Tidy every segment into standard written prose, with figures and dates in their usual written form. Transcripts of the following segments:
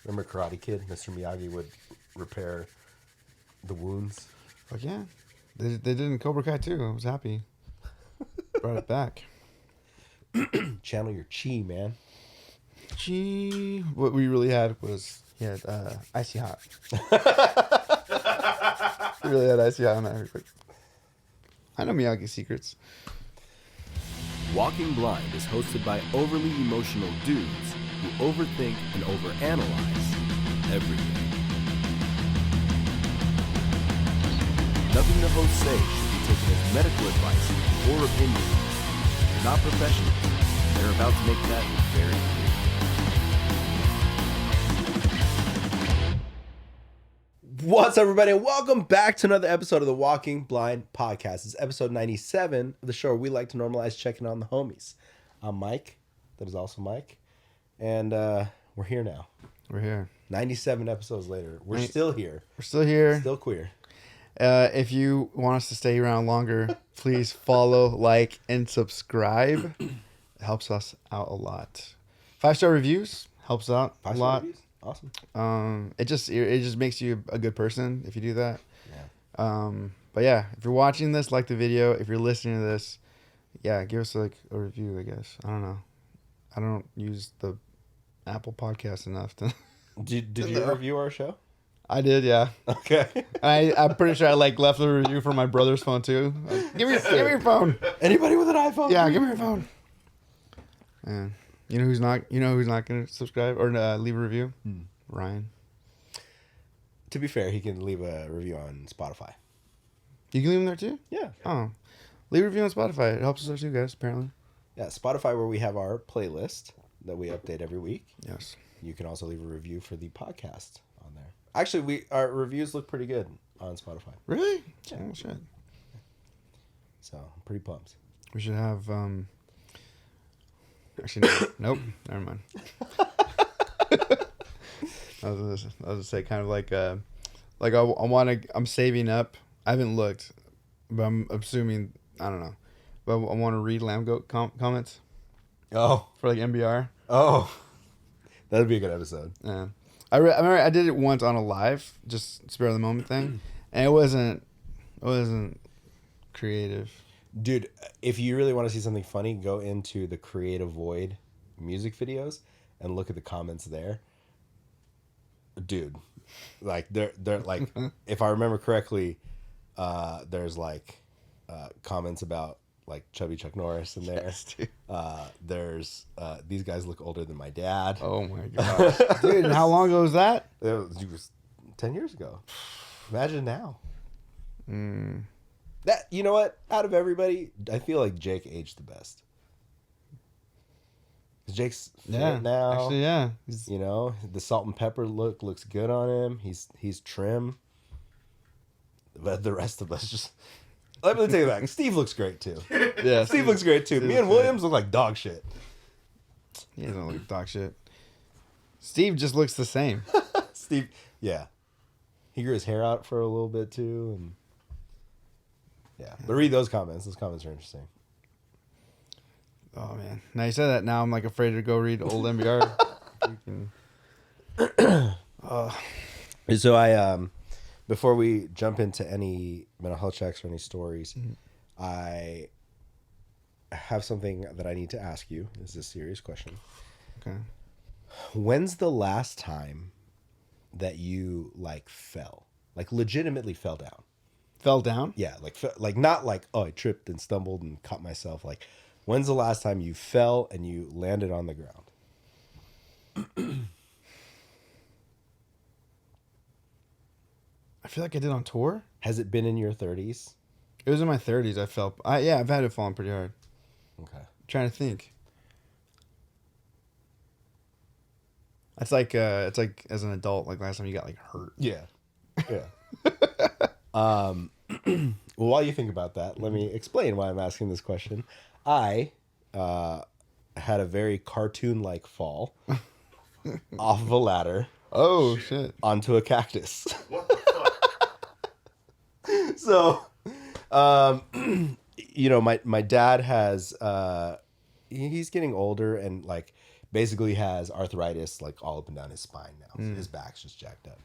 Remember Karate Kid? Mr. Miyagi would repair the wounds. Fuck yeah. They did in Cobra Kai too. I was happy. Brought it back. Channel your chi, man. Gee, what we really had was icy hot. We really had icy hot on that real quick. I know Miyagi's secrets. Walking Blind is hosted by overly emotional dudes who overthink and overanalyze everything. Nothing the hosts say should be taken as medical advice or opinion. They're not professionals. They're about to make that very clear. What's up, everybody? Welcome back to another episode of the Walking Blind Podcast. It's episode 97 of the show where we like to normalize checking on the homies. I'm Mike. That is also Mike. And we're here now. We're here. 97 episodes later. We're still here. We're still here. Still queer. If you want us to stay around longer, please follow, like, and subscribe. It helps us out a lot. 5-star reviews helps out a lot. Reviews? Awesome. It just makes you a good person if you do that. Yeah. But yeah, if you're watching this, like the video. If you're listening to this, yeah, give us like a review, I guess. I don't know. I don't use the Apple Podcast enough to. Did you review our show? I did, yeah. Okay. I'm pretty sure I left a review for my brother's phone too. Give me your phone. Anybody with an iPhone? Yeah, give me your phone. Man, you know who's not going to subscribe or leave a review? Ryan. To be fair, he can leave a review on Spotify. You can leave them there too? Yeah. Oh, leave a review on Spotify. It helps us out too, guys. Apparently. Yeah, Spotify, where we have our playlist that we update every week. Yes. You can also leave a review for the podcast on there. Actually, our reviews look pretty good on Spotify. Really? Yeah. Oh shit. So I'm pretty pumped. We should have. Actually, no. Nope. Never mind. I was gonna say kind of like I'm saving up. I haven't looked, but I'm assuming I don't know. But I want to read Lamb Goat comments. Oh. For like MBR. Oh. That'd be a good episode. Yeah. I remember I did it once on a live, just spare of the moment thing, and it wasn't creative. Dude, if you really want to see something funny, go into the Creative Void music videos and look at the comments there. Dude, like they're like, if I remember correctly, there's like comments about like chubby Chuck Norris in there. Yes, dude. There's these guys look older than my dad. Oh my gosh, dude! And how long ago was that? It was 10 years ago. Imagine now. That, you know what? Out of everybody, I feel like Jake aged the best. Jake's fit now. Actually, yeah. You know, the salt and pepper look looks good on him. He's trim. But the rest of us just... Let me take it back. Steve looks great, too. Yeah, Steve looks great, too. Me and Williams look like dog shit. He doesn't look like dog shit. Steve just looks the same. Steve, yeah. He grew his hair out for a little bit, too, and... Yeah, but read those comments. Those comments are interesting. Oh man! Now you said that. Now I'm like afraid to go read old MBR. So I, before we jump into any mental health checks or any stories, I have something that I need to ask you. This is a serious question. Okay. When's the last time that you like fell, like legitimately fell down? Fell down? Yeah, like not like, oh, I tripped and stumbled and caught myself. Like, when's the last time you fell and you landed on the ground? I feel like I did on tour. Has it been in your 30s? It was in my 30s. I fell. I've had it falling pretty hard. Okay. I'm trying to think. It's like as an adult, like last time you got like hurt. Yeah. Yeah. Well, while you think about that, let me explain why I'm asking this question. I had a very cartoon-like fall off of a ladder. Oh shit! Onto a cactus. What the fuck? So, you know, my dad has he's getting older, and like basically has arthritis like all up and down his spine now. So his back's just jacked up.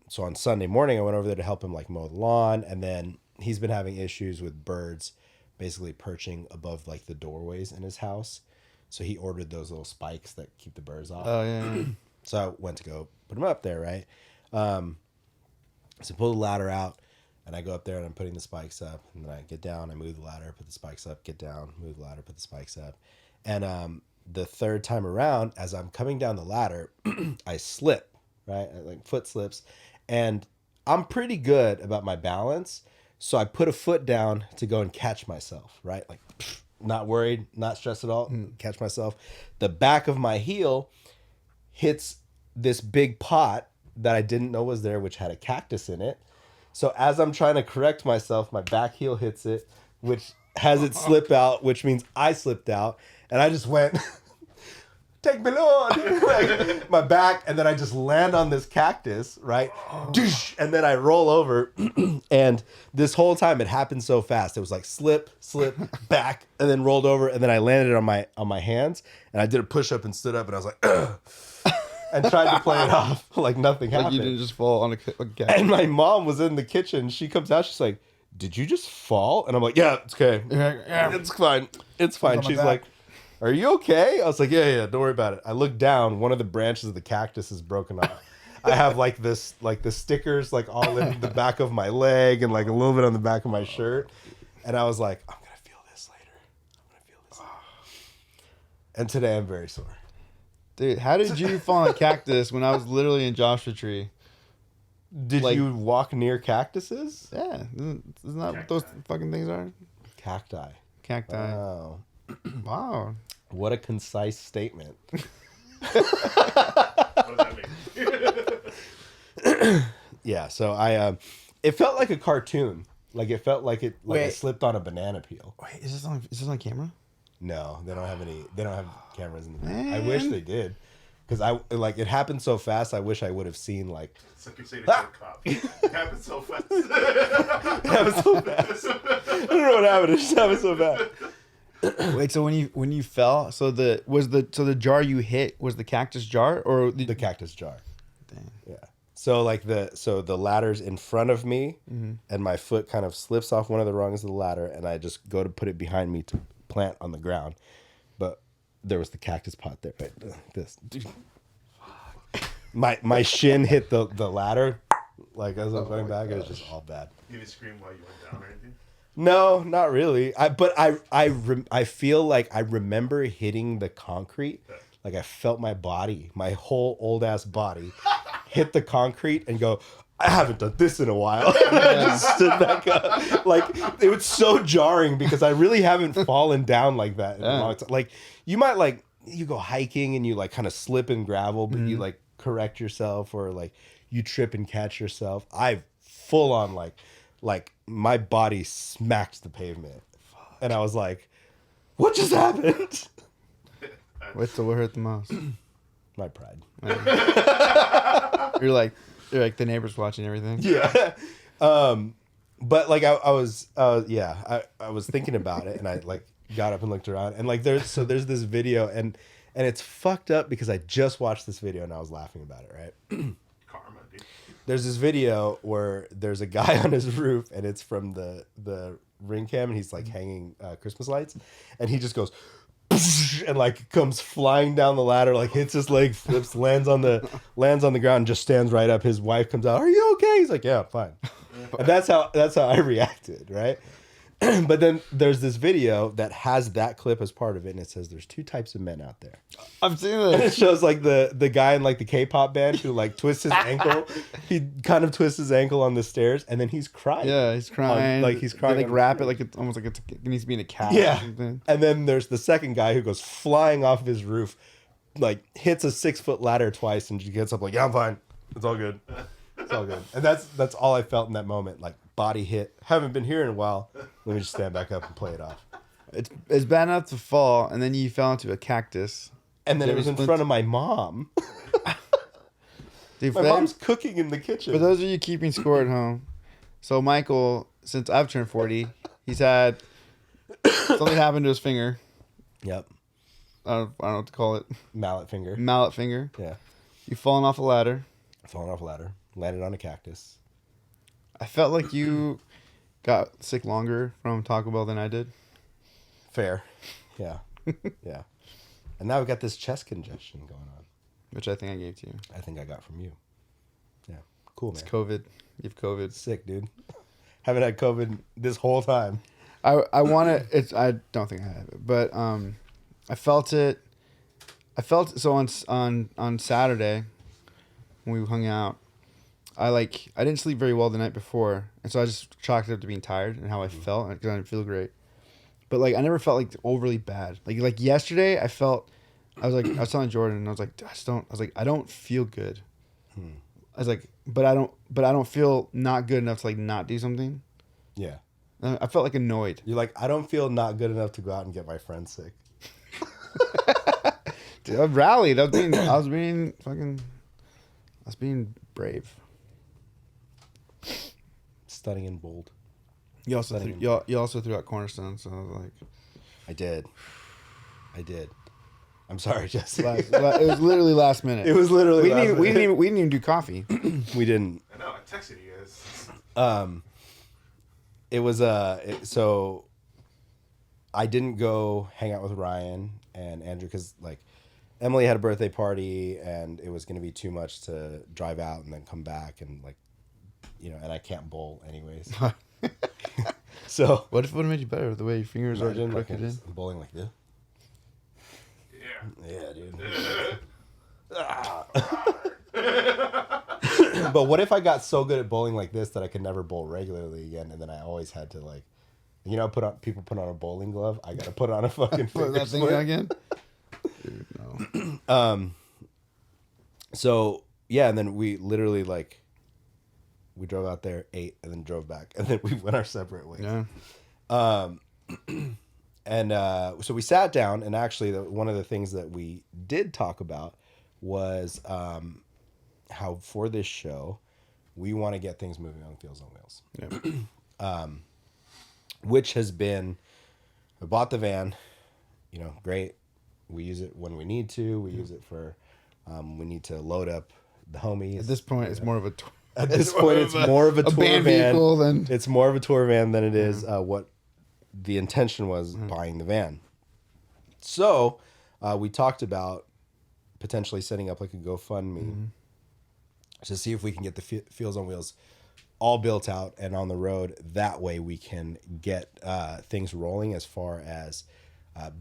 So on Sunday morning, I went over there to help him like mow the lawn, and then he's been having issues with birds basically perching above like the doorways in his house. So he ordered those little spikes that keep the birds off. Oh yeah. So I went to go put them up there, right? So pull the ladder out, and I go up there and I'm putting the spikes up, and then I get down, I move the ladder, put the spikes up, get down, move the ladder, put the spikes up. And the third time around, as I'm coming down the ladder, I slip, right? Like foot slips, and I'm pretty good about my balance. So I put a foot down to go and catch myself, right? Like not worried, not stressed at all, catch myself. The back of my heel hits this big pot that I didn't know was there, which had a cactus in it. So as I'm trying to correct myself, my back heel hits it, which has it slip out, which means I slipped out. And I just went, take me, Lord. Like, my back, and then I just land on this cactus, right? And then I roll over. And this whole time it happened so fast. It was like slip, back, and then rolled over. And then I landed on my hands. And I did a push-up and stood up, and I was like, ugh. And tried to play it off like nothing happened. Like you didn't just fall on a cactus. And my mom was in the kitchen. She comes out. She's like, did you just fall? And I'm like, yeah, it's okay. Yeah. It's fine. It's fine. She's like, are you okay? I was like, yeah, don't worry about it. I look down. One of the branches of the cactus is broken off. I have like this, like the stickers, like all in the back of my leg and like a little bit on the back of my shirt. And I was like, I'm going to feel this later. And today I'm very sore. Dude, how did you fall on a cactus when I was literally in Joshua Tree? Did Like- you walk near cactuses? Yeah, isn't that what those fucking things are? Cacti. Cacti. Wow. Wow. What a concise statement. What does that mean? Yeah, so I it felt like a cartoon. Like it felt like it like I Wait. slipped on a banana peel. Wait, is this on camera? No, they don't have cameras in the Man. I wish they did. Cuz like it happened so fast. I wish I would have seen like It's like you're saying it's a cop. It happened so fast. it happened so fast. I don't know what happened. It just happened so fast. Wait, so when you fell, so the jar you hit was the cactus jar or The cactus jar. Dang. Yeah. So like the ladder's in front of me, and my foot kind of slips off one of the rungs of the ladder, and I just go to put it behind me to plant on the ground, but there was the cactus pot there. Right? This, dude. My shin hit the ladder, like as I'm going back. It was just all bad. You didn't scream while you went down or anything? No, not really. But I feel like I remember hitting the concrete. Like I felt my body, my whole old ass body, hit the concrete and go, I haven't done this in a while. And I just stood back up. Like it was so jarring because I really haven't fallen down like that in a long time. Like you might you go hiking and you like kind of slip in gravel, but you like correct yourself or like you trip and catch yourself. I full on like my body smacked the pavement. And I was like, what just happened? What hurt the most? My pride. You're like the neighbors watching everything. Yeah. But like I was thinking about it and I like got up and looked around and like there's this video and it's fucked up because I just watched this video and I was laughing about it, right? Karma, dude. There's this video where there's a guy on his roof and it's from the ring cam and he's like hanging Christmas lights and he just goes and like comes flying down the ladder, like hits his leg, flips, lands on the ground, and just stands right up. His wife comes out, "Are you okay?" He's like, "Yeah, I'm fine." And that's how I reacted, right? But then there's this video that has that clip as part of it, and it says there's two types of men out there. I've seen And it this. shows like the guy in like the K-pop band who like twists his ankle. He kind of twists his ankle on the stairs, and then he's crying. Yeah, he's crying. Like he's crying. They like on- wrap it like it's almost like it needs to be in a cat. Yeah. Or something. And then there's the second guy who goes flying off of his roof, like hits a 6-foot ladder twice, and she gets up like, "Yeah, I'm fine. It's all good. It's all good." And that's all I felt in that moment. Like body hit. Haven't been here in a while. Let me just stand back up and play it off. It's bad enough to fall, and then you fell into a cactus. And then it was in Splinter- front of my mom. Dude, My mom's cooking in the kitchen. For those of you keeping score at home, so Michael, since I've turned 40, he's had something happen to his finger. Yep. don't know what to call it. mallet finger. Mallet finger. Yeah. You've fallen off a ladder. Falling off a ladder. Landed on a cactus. I felt like you got sick longer from Taco Bell than I did. Fair. Yeah. Yeah. And now we got this chest congestion going on. Which I think I gave to you. I think I got from you. Yeah. Cool, man. It's COVID. You have COVID. Sick, dude. Haven't had COVID this whole time. I want to. It's. I don't think I have it, but I felt it. So on Saturday when we hung out, I didn't sleep very well the night before, and so I just chalked it up to being tired and how I felt because I didn't feel great. But I never felt overly bad. Like yesterday, I was telling Jordan, and I was like, I don't feel good. I was like, but I don't feel not good enough to not do something. Yeah. And I felt annoyed. You're like, I don't feel not good enough to go out and get my friends sick. Dude, I rallied. I was being brave. Stunning and bold. You also threw out Cornerstone, so I was like, I did. I'm sorry, Jesse. it was literally last minute. It was literally we last didn't, we minute. didn't even do coffee. We didn't. I know. I texted you guys. It was so I didn't go hang out with Ryan and Andrew because Emily had a birthday party and it was going to be too much to drive out and then come back and and I can't bowl anyways. So What would have made you better? The way your fingers are imagine crooked in. bowling like this. Yeah. Yeah, dude. But what if I got so good at bowling like this that I could never bowl regularly again, and then I always had to people put on a bowling glove. I gotta put on a fucking Put finger that thing split. again. Dude, no. So yeah, and then we literally we drove out there, ate, and then drove back, and then we went our separate ways. Yeah. And so we sat down, and actually, one of the things that we did talk about was how for this show, we want to get things moving on Wheels on Wheels. Yeah. Which has been, we bought the van, great. We use it when we need to. We use it for, we need to load up the homies. At this point, it's more of a. At this point, it's more of a tour band van. vehicle than. It's more of a tour van than it is what the intention was buying the van. So we talked about potentially setting up a GoFundMe to see if we can get the Wheels on Wheels all built out and on the road. That way we can get things rolling as far as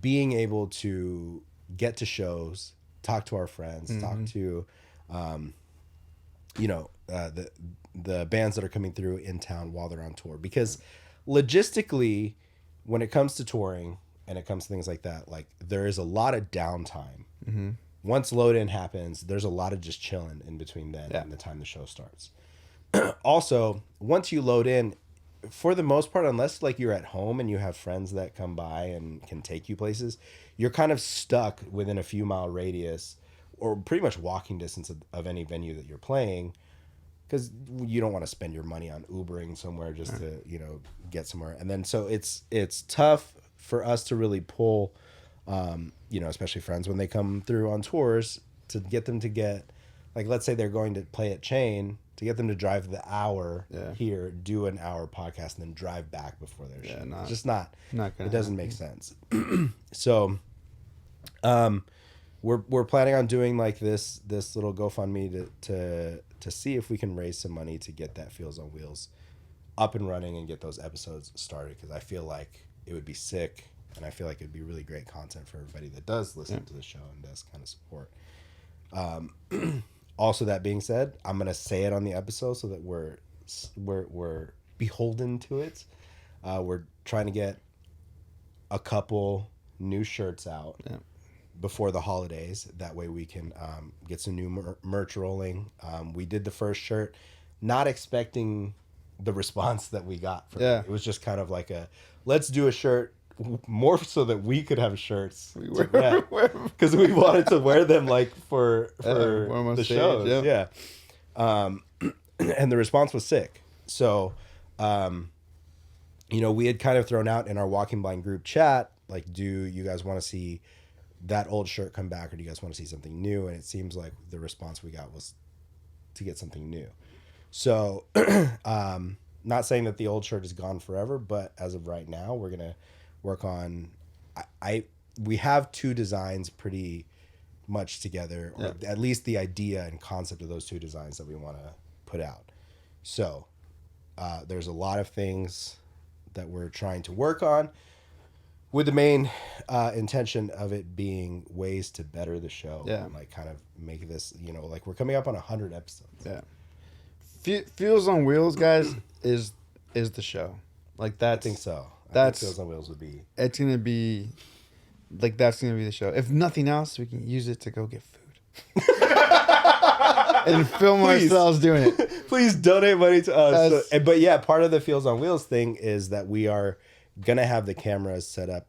being able to get to shows, talk to our friends, talk to the bands that are coming through in town while they're on tour. Because logistically, when it comes to touring and it comes to things like that, there is a lot of downtime. Once load in happens, there's a lot of just chilling in between then and the time the show starts. Also, once you load in, for the most part, unless you're at home and you have friends that come by and can take you places, you're kind of stuck within a few mile radius or pretty much walking distance of any venue that you're playing, because you don't want to spend your money on Ubering somewhere just to get somewhere. And then so it's tough for us to really pull, especially friends when they come through on tours, to get them to get, let's say they're going to play at Chain, to get them to drive the hour here, do an hour podcast, and then drive back before their show. It's just not gonna it doesn't make sense. So we're planning on doing this little GoFundMe to see if we can raise some money to get that Wheels on Wheels up and running and get those episodes started, because I feel like it would be sick, and I feel like it'd be really great content for everybody that does listen to the show and does kind of support. Also, that being said, I'm gonna say it on the episode so that we're beholden to it. We're trying to get a couple new shirts out before the holidays. That way we can get some new merch rolling. We did the first shirt, not expecting the response that we got from it. It was just kind of let's do a shirt, more so that we could have shirts because we wanted to wear them for the stage, shows. And the response was sick. So we had kind of thrown out in our Walking Blind group chat, do you guys want to see that old shirt come back, or do you guys want to see something new? And it seems like the response we got was to get something new. So, not saying that the old shirt is gone forever, but as of right now, we're gonna work on. We have 2 designs pretty much together, or at least the idea and concept of those 2 designs that we want to put out. So, there's a lot of things that we're trying to work on, with the main intention of it being ways to better the show. Yeah. And like kind of make this, like we're coming up on 100 episodes. Yeah. Feels on Wheels, guys, is the show. Like I that's. think so. That's. I think Feels on Wheels would be. It's gonna be, like that's gonna be the show. If nothing else, we can use it to go get food. And film ourselves doing it. Please donate money to us. But yeah, part of the Feels on Wheels thing is that we are gonna have the cameras set up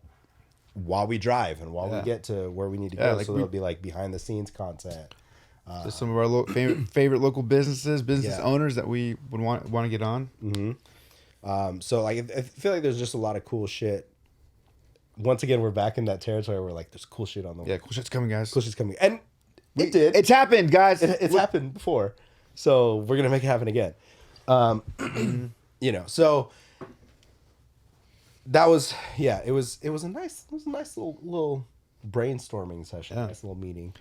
while we drive and while we get to where we need to go. Like so there'll be like behind the scenes content. Just some of our favorite local business owners that we would want to get on. Mm-hmm. So like I feel like there's just a lot of cool shit. Once again, we're back in that territory where like there's cool shit on the way. Yeah, cool shit's coming, guys. Cool shit's coming, and it did. It's happened, guys. It's happened before, so we're gonna make it happen again. So that was it was a nice little brainstorming session, nice little meeting.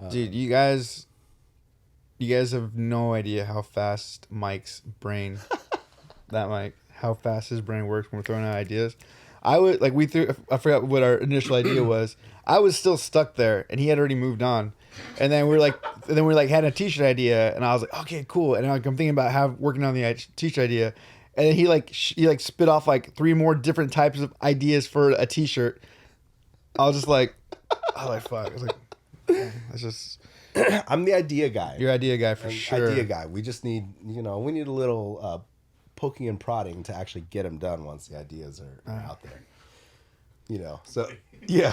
Dude, you guys have no idea how fast Mike's brain, how fast his brain works when we're throwing out ideas. I forgot what our initial idea was. I was still stuck there, and he had already moved on. And then we had a t-shirt idea, and I was like, okay, cool. And I'm thinking about working on the t-shirt idea, and then he spit off like 3 more different types of ideas for a t-shirt. I was like, fuck. I was like, it's just. I'm the idea guy. Your idea guy for sure. Idea guy. We just need, we need a little poking and prodding to actually get them done once the ideas are out there. So yeah.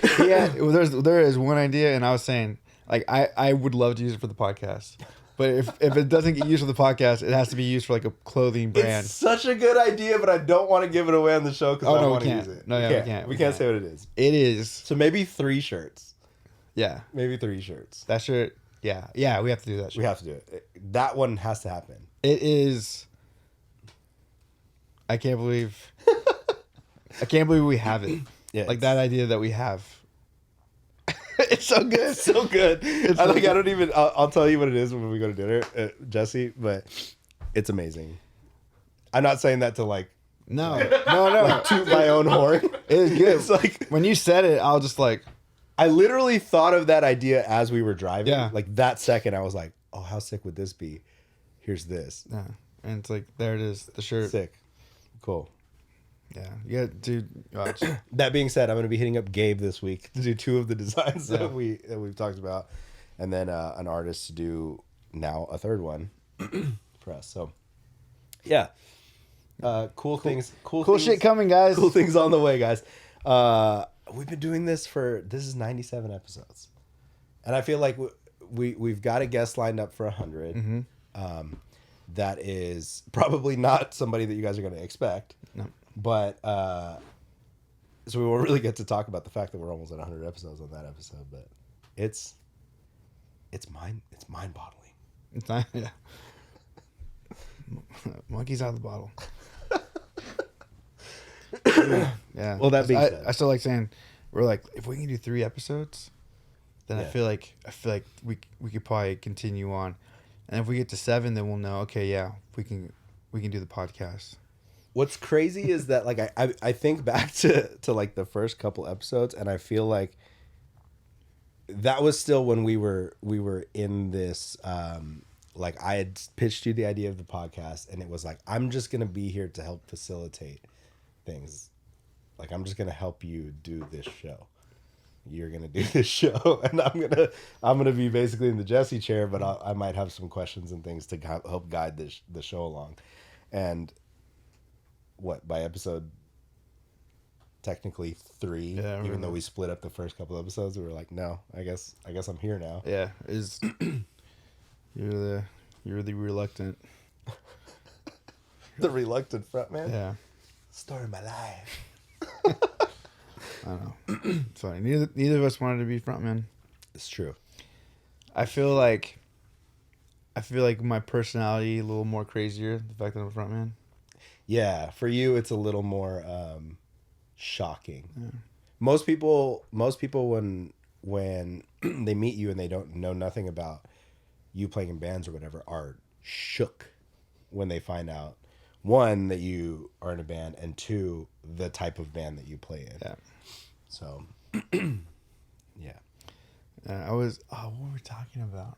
There is one idea, and I was saying, like, I would love to use it for the podcast, but if it doesn't get used for the podcast, it has to be used for like a clothing brand. It's such a good idea, but I don't want to give it away on the show because I want to use it. No, we can't. We can't say what it is. It is. So maybe 3 shirts. Yeah. Maybe 3 shirts. That shirt. Yeah. Yeah, we have to do that shirt. We have to do it. That one has to happen. It is. I can't believe we have it. Yeah, like that idea that we have. It's so good. It's so good. I'll tell you what it is when we go to dinner, Jesse, but it's amazing. I'm not saying that to like. No. Like, toot my own horn. It is good. It's like when you said it, I was just like. I literally thought of that idea as we were driving. Yeah. Like that second, I was like, "Oh, how sick would this be?" Here's this. Yeah, and it's like there it is, the shirt. Sick. Cool. Yeah, dude. Watch. That being said, I'm going to be hitting up Gabe this week to do 2 of the designs that we've talked about, and then an artist to do now a 3rd one for us. So, yeah, cool things. Cool shit coming, guys. Cool things on the way, guys. We've been doing this is 97 episodes, and I feel like we've got a guest lined up for 100. Mm-hmm. That is probably not somebody that you guys are going to expect. No. But so we won't really get to talk about the fact that we're almost at 100 episodes on that episode, but it's mind-boggling. It's not, yeah. Monkey's out of the bottle. Yeah. Well, that being said, I still like saying we're like, if we can do 3 episodes, then I feel like we could probably continue on, and if we get to 7, then we'll know. Okay, yeah, we can do the podcast. What's crazy is that like I think back to like the first couple episodes, and I feel like that was still when we were in this like I had pitched you the idea of the podcast, and it was like, I'm just gonna be here to help facilitate things. Like, I'm just gonna help you do this show. You're gonna do this show, and I'm gonna be basically in the Jesse chair, but I might have some questions and things to help guide the show along. And by episode technically 3, even though we split up the first couple episodes, we were like, no, I guess I'm here now. Yeah, you're the reluctant. The reluctant front man. Yeah. Story of my life. I don't know. It's funny. Neither of us wanted to be frontman. It's true. I feel like my personality a little more crazier. The fact that I'm a frontman. Yeah, for you, it's a little more shocking. Yeah. Most people, when they meet you and they don't know nothing about you playing in bands or whatever, are shook when they find out, one, that you are in a band, and two, the type of band that you play in. Yeah. So, yeah. What were we talking about?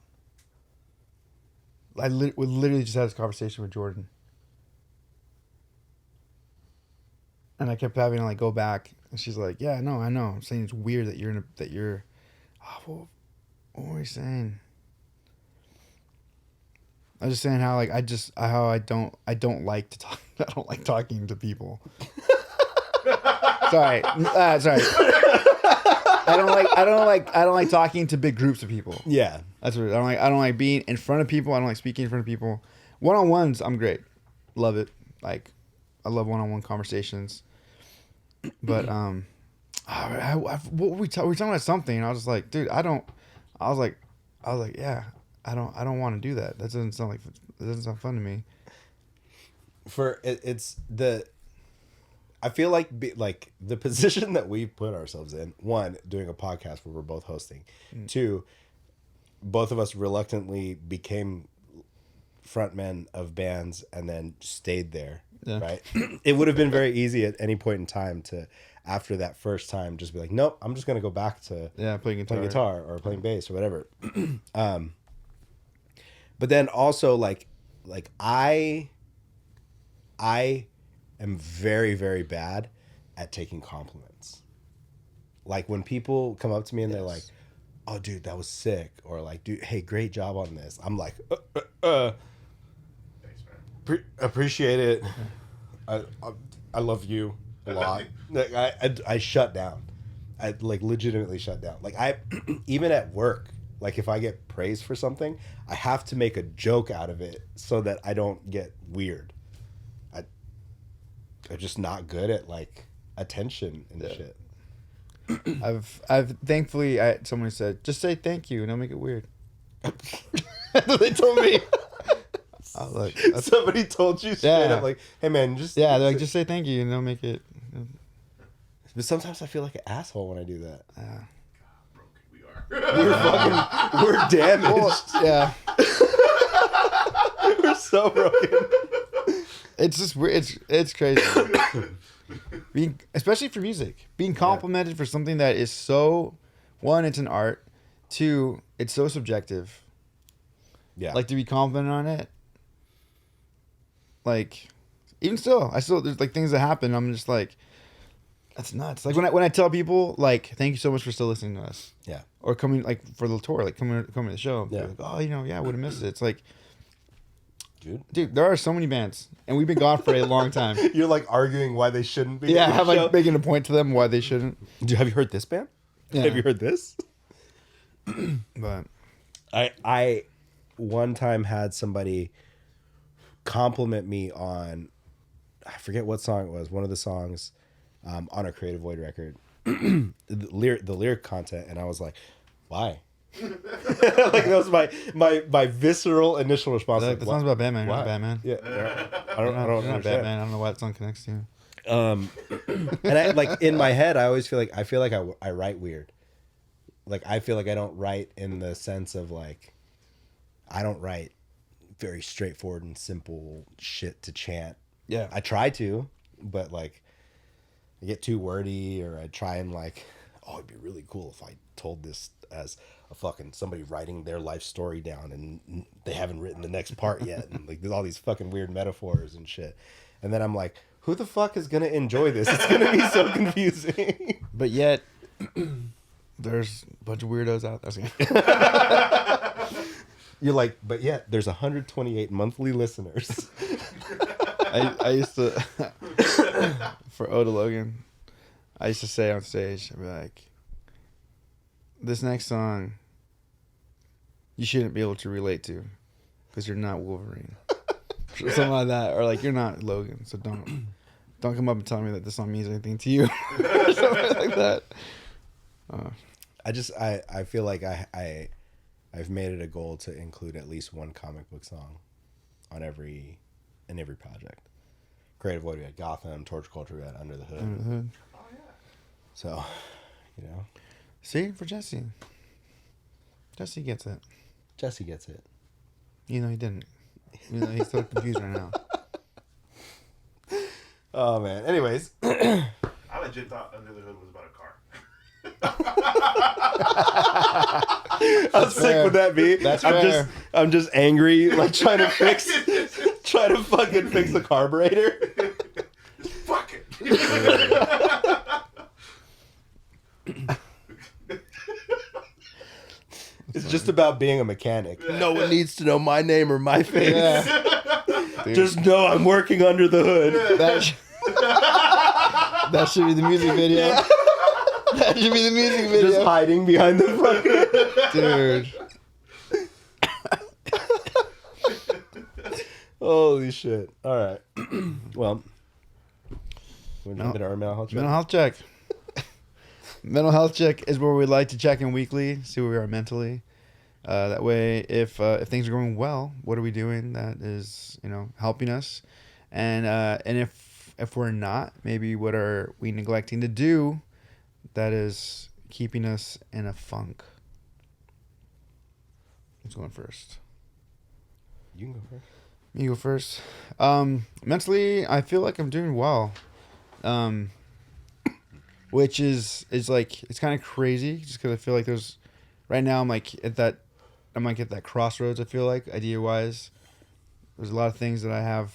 We literally just had this conversation with Jordan. And I kept having to like go back, and she's like, "Yeah, no, I know. I'm saying it's weird that you're." Oh, what were we saying? I was just saying how like I don't like to talk. I don't like talking to people. Sorry. I don't like talking to big groups of people. Yeah, that's what I don't like being in front of people. I don't like speaking in front of people. One-on-ones, I'm great. Love it. Like, I love one-on-one conversations. But what were we talking about something? And I was just like, dude, I was like, yeah, I don't want to do that. That doesn't sound fun to me. I feel like the position that we put ourselves in, one, doing a podcast where we're both hosting, two, both of us reluctantly became frontmen of bands and then stayed there. Yeah. Right. It would have been very easy at any point in time to, after that first time, just be like, nope, I'm just going to go back to playing guitar or playing bass or whatever. But then also like I am very, very bad at taking compliments. Like when people come up to me and they're like, oh dude, that was sick. Or like, dude, hey, great job on this. I'm like, Thanks, man. Appreciate it. I love you a lot. Like, I shut down. I like legitimately shut down. Like I, even at work, like if I get praised for something, I have to make a joke out of it so that I don't get weird. I'm just not good at like attention and shit. I've thankfully someone said, just say thank you and don't make it weird. That's what they told me. Look, somebody told you straight up like, hey man, just they're like, just say thank you and don't make it. But sometimes I feel like an asshole when I do that. God, broken we are. We're damaged. Well, yeah. We're so broken. It's just weird. It's crazy. Especially for music, being complimented for something that is so, one, it's an art. Two, it's so subjective. Yeah. Like to be complimented on it. Like, even still, there's like things that happen. I'm just like, that's nuts. Like when I tell people like, thank you so much for still listening to us. Yeah. Or coming like for the tour, like coming to the show. Yeah. Like, oh, I would have missed it. It's like, dude, there are so many bands, and we've been gone for a long time. You're like arguing why they shouldn't be. Yeah, I'm like making a point to them why they shouldn't. Have you heard this band? Yeah. Have you heard this? But I one time had somebody compliment me on, I forget what song it was, one of the songs on a Creative Void record, the lyric content, and I was like, why? Like that was my visceral initial response. Like, that song's about Batman. You're not Batman. Yeah, I don't know Batman. I don't know why that song connects to you. And I like in my head, I always feel like I write weird. Like I feel like I don't write in the sense of like, I don't write very straightforward and simple shit to chant. Yeah, I try to, but like I get too wordy, or I try and like, oh, it'd be really cool if I told this as a fucking somebody writing their life story down and they haven't written the next part yet, and like there's all these fucking weird metaphors and shit, and then I'm like, who the fuck is gonna enjoy this? It's gonna be so confusing. But yet there's a bunch of weirdos out there. You're like, but yet there's 128 monthly listeners. I used to for Oda Logan, I used to say on stage, I'd be like, this next song you shouldn't be able to relate to because you're not Wolverine. Something like that. Or like, you're not Logan, so don't. Don't come up and tell me that this song means anything to you. Or something like that. I feel like I've made it a goal to include at least one comic book song on every project. Creative Void, we had Gotham, Torch Culture, we had Under the Hood. Oh yeah. So, you know. See, for Jesse. Jesse gets it. Jesse gets it. You know he didn't. You know he's so confused right now. Oh man. Anyways. I legit thought Under the Hood was about a car. How sick would that be? That's I'm fair. I'm just angry, like trying to fucking fix the carburetor. Fuck it. It's just about being a mechanic. No one needs to know my name or my face. Yeah. Dude, Just know I'm working under the hood. that should be the music video. That should be the music video. Just hiding behind the fucking. Dude. Holy shit. All right. Well, we're going to our mental health check. Mental health check. Mental health check is where we like to check in weekly, see where we are mentally. That way, if things are going well, what are we doing that is, helping us? And if we're not, maybe what are we neglecting to do that is keeping us in a funk? Who's going first? You can go first. Me go first. Mentally, I feel like I'm doing well. Which is like, it's kind of crazy just because I feel like right now I'm at that crossroads. I feel like idea wise, there's a lot of things that I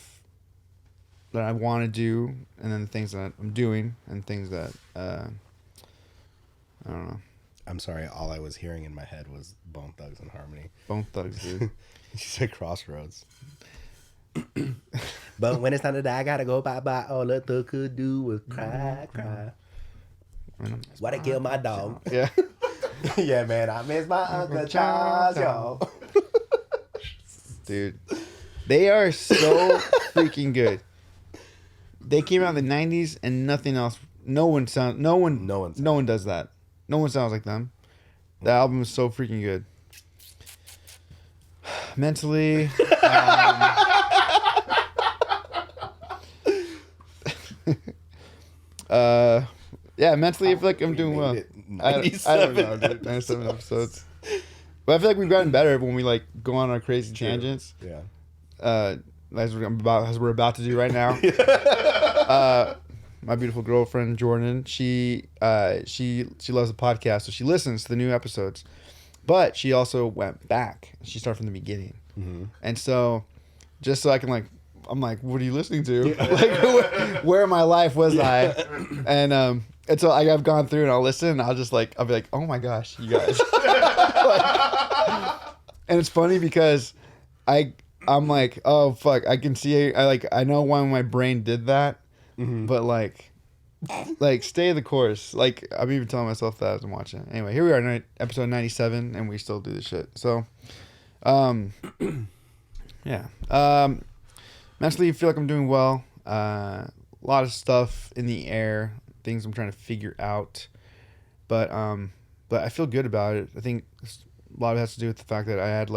want to do, and then the things that I'm doing, and things that I don't know. I'm sorry. All I was hearing in my head was Bone Thugs and Harmony. Bone Thugs, dude. You said crossroads. But when it's time to die, I gotta go bye-bye. All the thug could do was cry, cry. Why they kill my dog? Yeah. Yeah, man, I miss my Uncle Charles, y'all. Dude, they are so freaking good. They came out in the 90s and nothing else. No one does that. No one sounds like them. The album is so freaking good. Mentally, yeah, mentally, I feel like I'm doing well. I don't know, dude. 97 episodes. But I feel like we've gotten better when we go on our crazy tangents. Yeah. As we're about to do right now. My beautiful girlfriend Jordan, she loves the podcast, so she listens to the new episodes. But she also went back. She started from the beginning, and so just so I can I'm like, what are you listening to? Where in my life was I? And so I've gone through and I'll listen and I'll be like, oh my gosh, you guys. And it's funny because I'm like, oh fuck, I can see I know why my brain did that, but stay the course. I'm even telling myself that as I'm watching it. Anyway, here we are, episode 97, and we still do this shit. So, yeah. Mentally, I feel like I'm doing well. A lot of stuff in the air, things I'm trying to figure out, but I feel good about it. I think a lot of it has to do with the fact that I had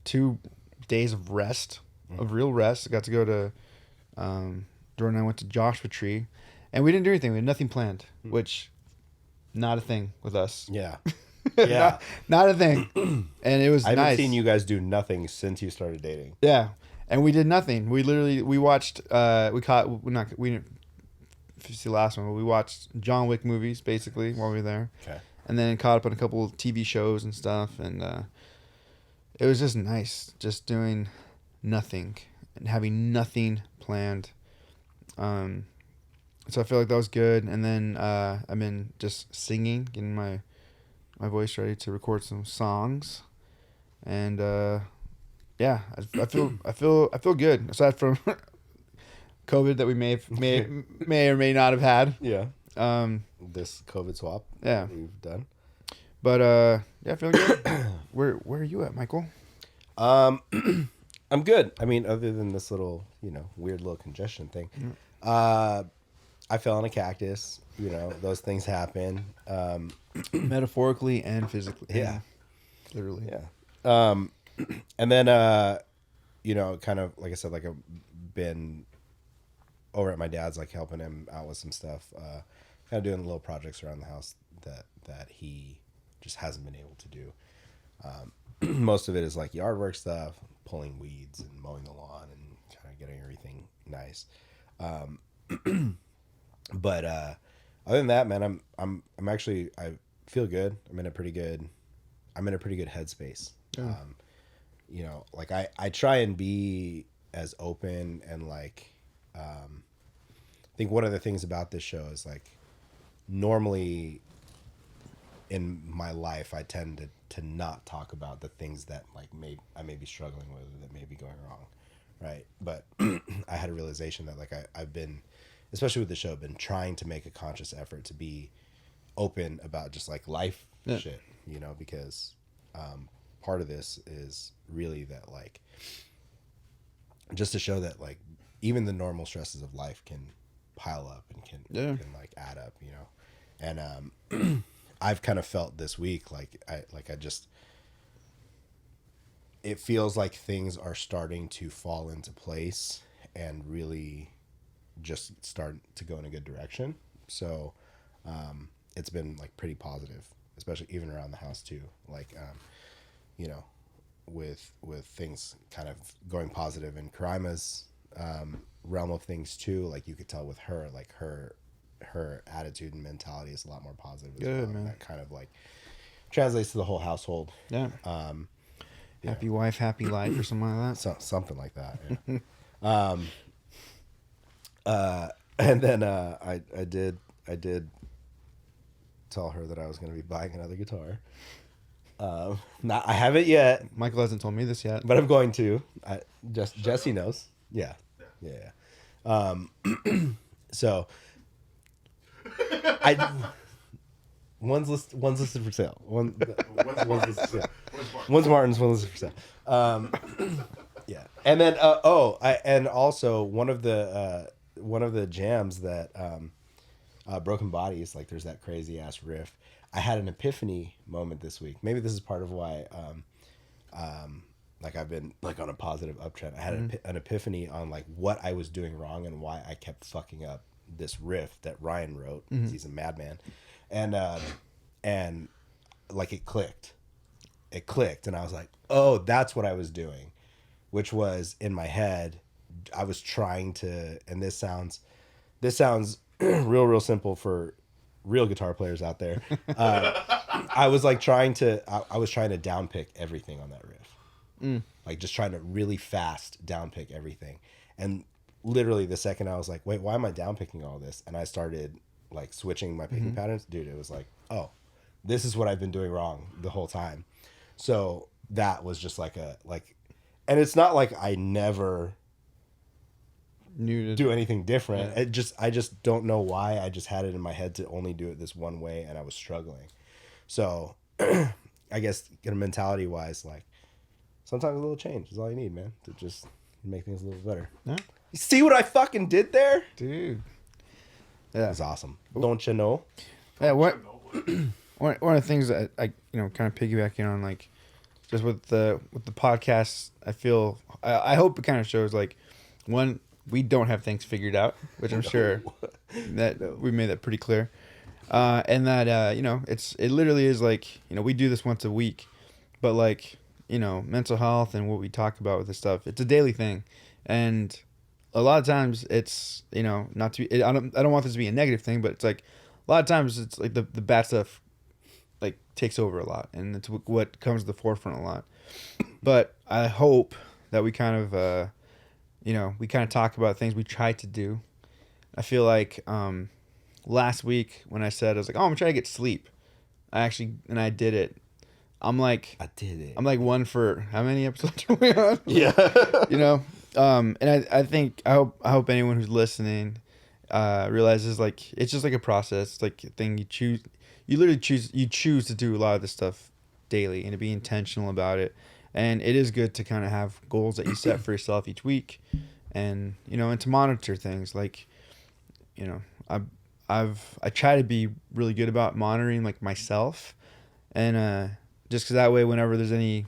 2 days of rest, of real rest. I got to go to Jordan and I went to Joshua Tree, and we didn't do anything. We had nothing planned, which not a thing with us. Yeah. Yeah. not a thing. And it was nice. I haven't seen you guys do nothing since you started dating. Yeah. And we did nothing. We watched, we didn't see the last one, but we watched John Wick movies basically while we were there. Okay. And then caught up on a couple of TV shows and stuff. And it was just nice, just doing nothing and having nothing planned. So I feel like that was good. And then I've been just singing, getting my voice ready to record some songs. And yeah, I feel good. Aside from COVID that we may or may not have had. Yeah. This COVID swap. Yeah. That we've done. But yeah, I feel good. Where are you at, Michael? I'm good. I mean, other than this little, weird little congestion thing. I fell on a cactus. You know, those things happen. Metaphorically and physically. Yeah. Literally. Yeah. And then, you know, kind of, like I said, like I've been over at my dad's, like helping him out with some stuff, kind of doing little projects around the house that he just hasn't been able to do. Most of it is like yard work stuff, pulling weeds and mowing the lawn and kind of getting everything nice. But other than that, man, I'm actually, I feel good. I'm in a pretty good headspace. Yeah. You know, like I try and be as open and like, I think one of the things about this show is like, normally in my life, I tend to not talk about the things that like I may be struggling with or that may be going wrong. Right. But I had a realization that like I've been, especially with the show, been trying to make a conscious effort to be open about just like life shit, you know, because part of this is really that like just to show that like even the normal stresses of life can pile up and can like add up, you know. And I've kind of felt this week like I just, it feels like things are starting to fall into place and really just start to go in a good direction. So it's been like pretty positive, especially even around the house too. Like you know, with things kind of going positive in Karima's realm of things too. Like you could tell with her, like her attitude and mentality is a lot more positive as well. Man. That kind of like translates to the whole household. Yeah. Happy wife, happy life, or something like that. So, something like that. Yeah. And then I did tell her that I was going to be buying another guitar. I haven't yet. Michael hasn't told me this yet, but I'm going to. Jesse knows. Yeah. So one's listed for sale. One's listed, one's Martin's, one's listed for sale. Yeah, and then and also one of the jams that Broken Bodies, like there's that crazy ass riff. I had an epiphany moment this week. Maybe this is part of why like I've been like on a positive uptrend. I had an epiphany on like what I was doing wrong and why I kept fucking up this riff that Ryan wrote. He's a madman. And like it clicked, and I was like, oh, that's what I was doing, which was in my head. I was trying to, and this sounds real simple for real guitar players out there. I was like trying to downpick everything on that riff, like just trying to really fast downpick everything. And literally the second I was like, wait, why am I downpicking all this? And I started like switching my picking patterns, dude, it was like, oh, this is what I've been doing wrong the whole time. So that was just like and it's not like I never do anything different. Yeah. I just don't know why. I just had it in my head to only do it this one way, and I was struggling. So I guess mentality wise, like sometimes a little change is all you need, man, to just make things a little better. Yeah. You see what I fucking did there, dude? Yeah, it's awesome. Don't you know? Yeah. What? One of the things that I kind of piggybacking on, like just with the podcast, I feel I hope it kind of shows like one, we don't have things figured out, which I'm sure that we made that pretty clear, and that it literally is like we do this once a week, but like mental health and what we talk about with this stuff, it's a daily thing, and a lot of times it's not to be, I don't want this to be a negative thing, but it's like a lot of times it's like the bad stuff like takes over a lot, and it's what comes to the forefront a lot. But I hope that we kind of we kind of talk about things we try to do. I feel like last week when I said I was like, oh, I'm gonna try to get sleep, I did it. I'm like, I did it. I'm like one for how many episodes are we on? Yeah. And I think I hope anyone who's listening realizes like it's just like a process. It's like a thing you choose. You literally choose to do a lot of this stuff daily and to be intentional about it. And it is good to kind of have goals that you set for yourself each week, and and to monitor things like I try to be really good about monitoring like myself, and just because that way whenever there's anything's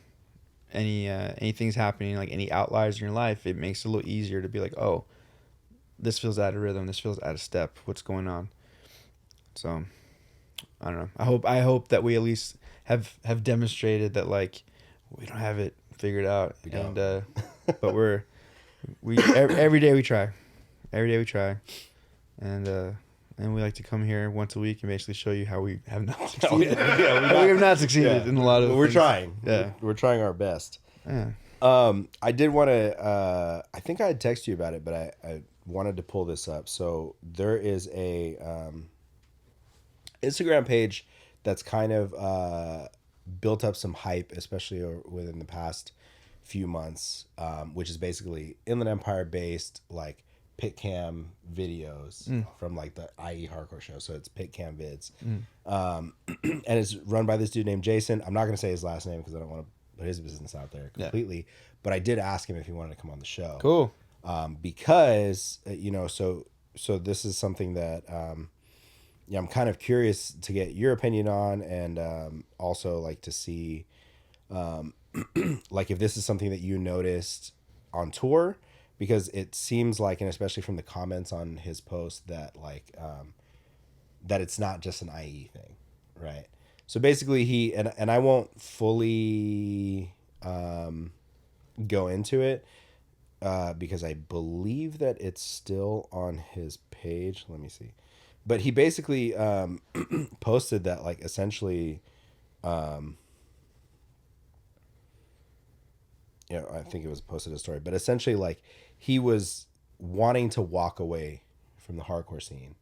happening, like any outliers in your life, it makes it a little easier to be like, oh, this feels out of rhythm, this feels out of step, what's going on. So I don't know. I hope that we at least have demonstrated that like we don't have it figured out. We don't. And but every day we try. Every day we try. And we like to come here once a week and basically show you how we have not succeeded. We have not succeeded in a lot of We're things. trying. Yeah. We're trying our best. Yeah. I did want to, I think I had texted you about it, but I wanted to pull this up. So there is a Instagram page that's kind of built up some hype, especially within the past few months, which is basically Inland Empire based, like pit cam videos from like the IE hardcore show. So it's pit cam vids. And it's run by this dude named Jason. I'm not going to say his last name because I don't want to put his business out there completely. Yeah. But I did ask him if he wanted to come on the show. Cool. Because, so this is something that, I'm kind of curious to get your opinion on, and also like to see, like if this is something that you noticed on tour, because it seems like, and especially from the comments on his post, that like that it's not just an IE thing, right? So basically he and I won't fully go into it because I believe that it's still on his page. Let me see. But he basically posted that like essentially I think it was posted a story, but essentially like he was wanting to walk away from the hardcore scene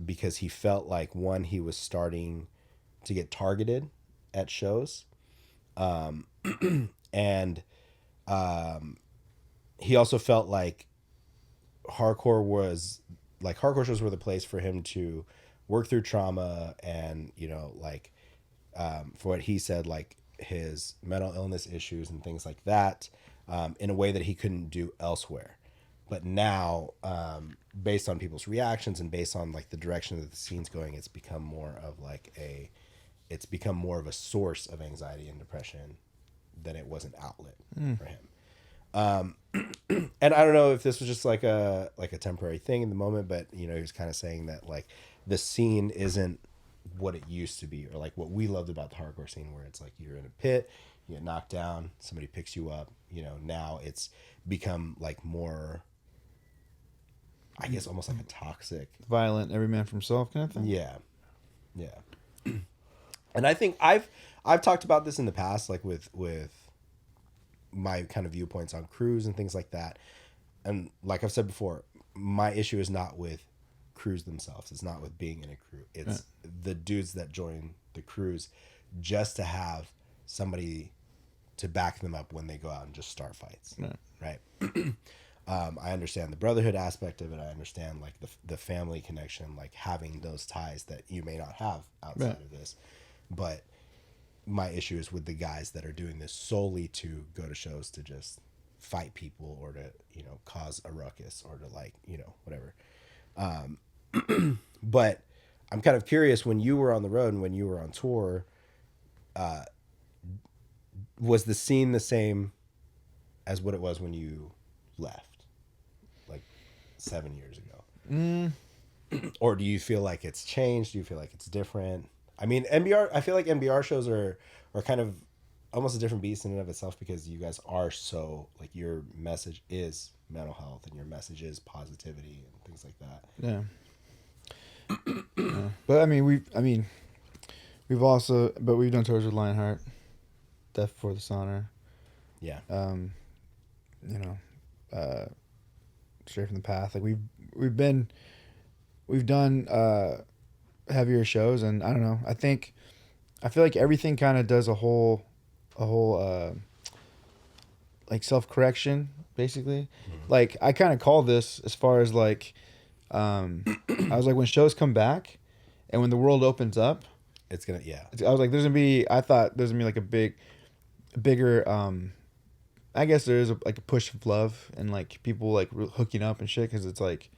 because he felt like, one, he was starting to get targeted at shows, and he also felt like hardcore shows were the place for him to work through trauma and, for what he said, like his mental illness issues and things like that, in a way that he couldn't do elsewhere. But now, based on people's reactions and based on like the direction that the scene's going, it's become more of a source of anxiety and depression than it was an outlet for him. And I don't know if this was just like a temporary thing in the moment, but he was kind of saying that like the scene isn't what it used to be, or like what we loved about the hardcore scene, where it's like you're in a pit, you get knocked down, somebody picks you up. Now it's become like more, I guess, almost like a toxic, violent, every man for himself kind of thing. Yeah. And I think I've talked about this in the past, like with my kind of viewpoints on crews and things like that. And like I've said before, my issue is not with crews themselves. It's not with being in a crew. It's the dudes that join the crews just to have somebody to back them up when they go out and just start fights. Right. I understand the brotherhood aspect of it. I understand like the family connection, like having those ties that you may not have outside of this. But my issue is with the guys that are doing this solely to go to shows to just fight people, or to, cause a ruckus, or to like, whatever. But I'm kind of curious, when you were on the road and when you were on tour, was the scene the same as what it was when you left, like 7 years ago? Or do you feel like it's changed? Do you feel like it's different? I mean, I feel like NBR shows are kind of almost a different beast in and of itself, because you guys are so, like, your message is mental health and your message is positivity and things like that. Yeah. But I mean, we've done tours with Lionheart, Death Before the Dishonor. Yeah. Straight from the Path. Like we've done heavier shows, and I don't know. I feel like everything kind of does a whole like self-correction, basically. Like I kind of call this, as far as like I was like, when shows come back and when the world opens up, it's gonna I was like, I thought there's gonna be like a bigger I guess there is like a push of love and like people like hooking up and shit, because it's like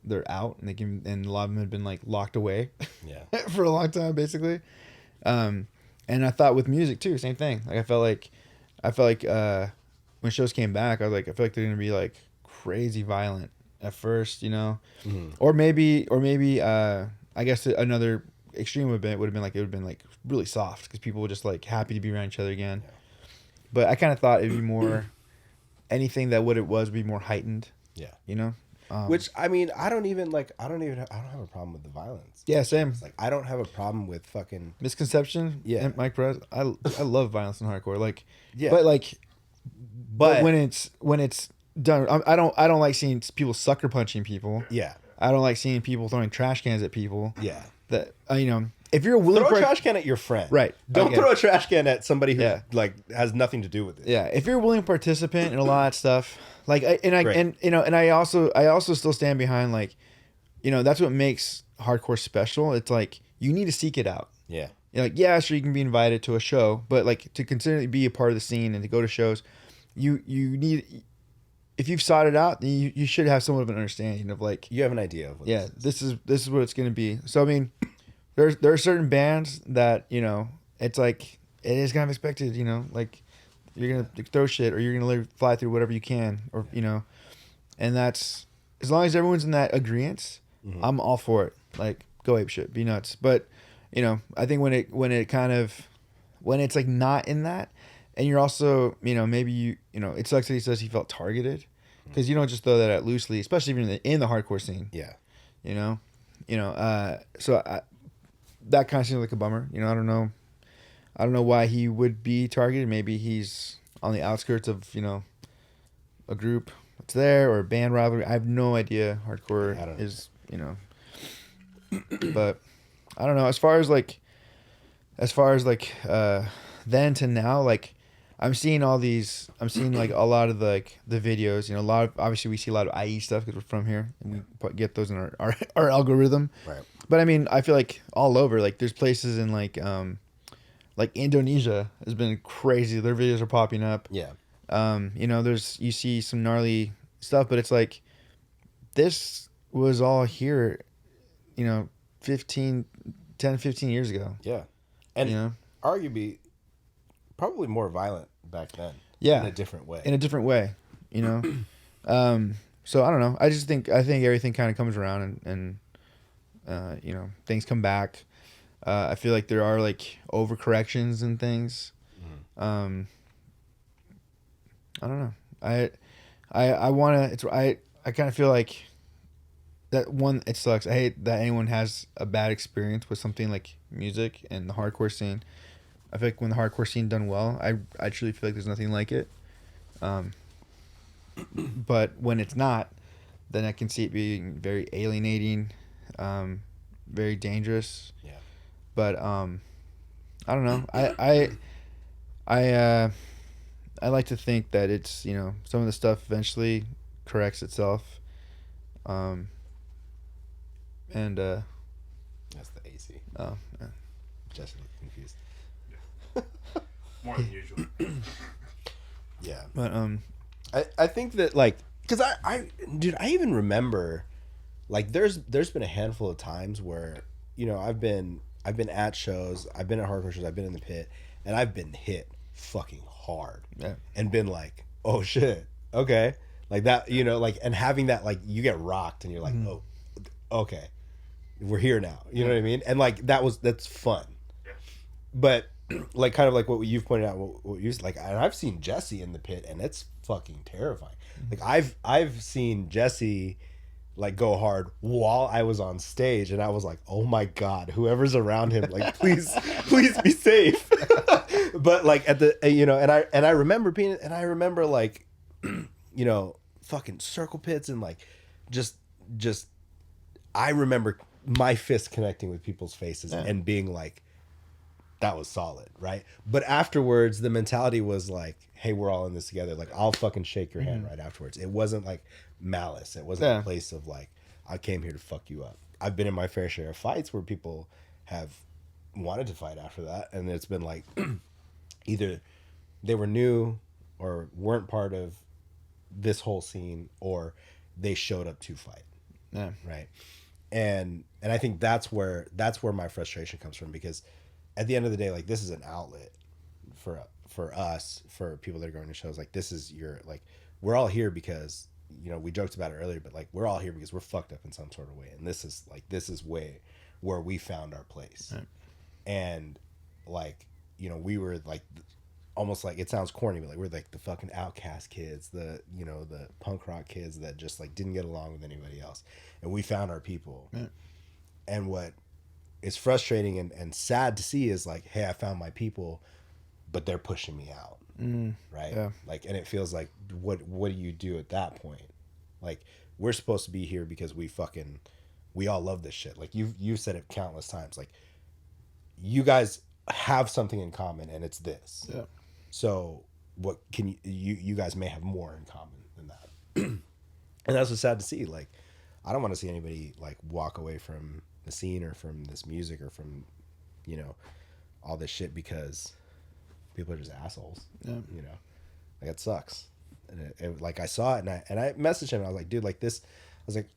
they're out and a lot of them had been like locked away Yeah. for a long time basically. And I thought with music too, same thing. Like I felt like when shows came back, I was like, I feel like they're gonna be like crazy violent at first, you know, or maybe I guess another extreme event would have been like, it would have been like really soft because people were just like happy to be around each other again. Yeah. But I kind of thought it'd be more anything that what it was would be more heightened. Yeah. You know. Which I mean, I don't have a problem with the violence. Yeah, same. It's like I don't have a problem with fucking misconception. Yeah, and Mike Perez. I love violence in hardcore. Like, yeah, but when it's done, I don't like seeing people sucker punching people. Yeah, I don't like seeing people throwing trash cans at people. Yeah, that you know, if you're a willing throw a trash can at your friend, right? Don't throw a trash can at somebody who like has nothing to do with it. Yeah, if you're a willing participant in a lot of stuff. Like I also still stand behind like, you know, that's what makes hardcore special. It's like you need to seek it out. Yeah. You're like, yeah, sure, you can be invited to a show, but like to consistently be a part of the scene and to go to shows, you need, if you've sought it out, then you should have somewhat of an understanding of like, you have an idea of what this is what it's gonna be. So I mean, there are certain bands that, you know, it's like it is kind of expected, you know, like. You're going to throw shit or you're going to let it fly through whatever you can or, you know, and that's, as long as everyone's in that agreement, I'm all for it. Like, go ape shit, be nuts. But, you know, I think when it's like not in that and you're also, you know, maybe you know, it sucks that he says he felt targeted because you don't just throw that out loosely, especially even in the hardcore scene. Yeah. You know, that kind of seems like a bummer. You know, I don't know why he would be targeted. Maybe he's on the outskirts of, you know, a group that's there or a band rivalry. I have no idea. Hardcore is, you know, but I don't know. As far as like then to now, like I'm seeing like a lot of the videos, you know, obviously we see a lot of IE stuff because we're from here and we get those in our algorithm. Right. But I mean, I feel like all over, like there's places in like Indonesia has been crazy. Their videos are popping up. Yeah. You know, you see some gnarly stuff, but it's like, this was all here, you know, 10, 15 years ago. Yeah. And you know, arguably probably more violent back then. Yeah. In a different way. You know? So I don't know. I think everything kind of comes around and you know, things come back. I feel like there are like overcorrections and things. I don't know. I kind of feel like that one, it sucks. I hate that anyone has a bad experience with something like music and the hardcore scene. I feel like when the hardcore scene done well, I truly feel like there's nothing like it. But when it's not, then I can see it being very alienating, very dangerous. Yeah. But I don't know. I like to think that it's, you know, some of the stuff eventually corrects itself. And that's the AC. Oh, yeah. Just confused. More than usual. Yeah. But I think that like, because I even remember like there's been a handful of times where, you know, I've been at shows, I've been at hardcore shows, I've been in the pit, and I've been hit fucking hard. Yeah. And been like, oh shit, okay. Like that, you know, like, and having that, like, you get rocked and you're like, oh, okay, we're here now. You know what I mean? And like, that's fun. But like, kind of like what you've pointed out, what you like, and I've seen Jesse in the pit and it's fucking terrifying. Like I've seen Jesse like go hard while I was on stage and I was like, oh my God, whoever's around him, like, please be safe. But like at the, you know, and I remember like, you know, fucking circle pits and like, just, I remember my fist connecting with people's faces and being like, that was solid. Right. But afterwards the mentality was like, hey, we're all in this together. Like, I'll fucking shake your hand right afterwards. It wasn't like malice. It wasn't a place of like, I came here to fuck you up. I've been in my fair share of fights where people have wanted to fight after that. And it's been like, either they were new or weren't part of this whole scene or they showed up to fight. Yeah. Right. And I think that's where my frustration comes from, because at the end of the day, like, this is an outlet for us, for people that are going to shows. Like, this is your, like, we're all here because, you know, we joked about it earlier, but like, we're all here because we're fucked up in some sort of way, and this is way where we found our place. Right. And like, you know, we were like, almost like, it sounds corny, but like, we're like the fucking outcast kids, the, you know, the punk rock kids that just like didn't get along with anybody else, and we found our people. Yeah. And what is frustrating and sad to see is like, hey, I found my people, but they're pushing me out. Right. Yeah. Like, and it feels like, what do you do at that point? Like, we're supposed to be here because we all love this shit. Like, you've said it countless times, like, you guys have something in common, and it's this. Yeah. So what can you guys may have more in common than that. And that's what's sad to see. Like, I don't want to see anybody like walk away from the scene or from this music or from, you know, all this shit because people are just assholes. Yeah. You know, like, it sucks. And it like, I saw it, and I messaged him, and I was like, dude, like, this, I was like,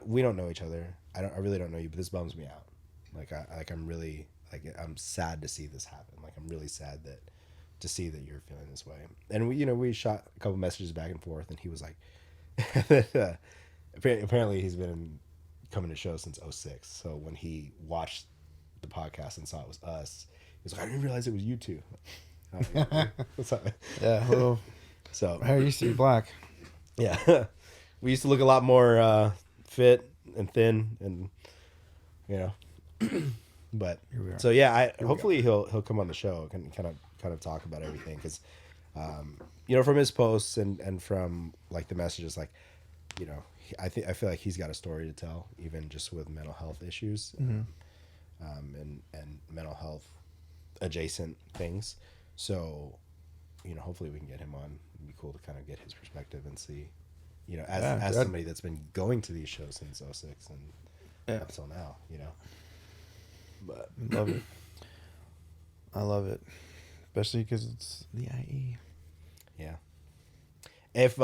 we don't know each other. I really don't know you, but this bums me out. Like, I'm really, like, I'm sad to see this happen. Like, I'm really sad to see that you're feeling this way. And we shot a couple messages back and forth, and he was like, apparently he's been coming to shows since 2006. So when he watched the podcast and saw it was us, he was like, I didn't realize it was you two. What's up? Yeah. Well, So hair used to be black. yeah, we used to look a lot more fit and thin, and you know, but so yeah, hopefully he'll come on the show and kind of talk about everything, because you know, from his posts and from like the messages, like, you know, I feel like he's got a story to tell, even just with mental health issues, and mental health adjacent things. So, you know, hopefully we can get him on. It'd be cool to kind of get his perspective and see, you know, as somebody that's been going to these shows since 2006 and up till now, you know. But Love it. I love it, especially because it's the IE. yeah. If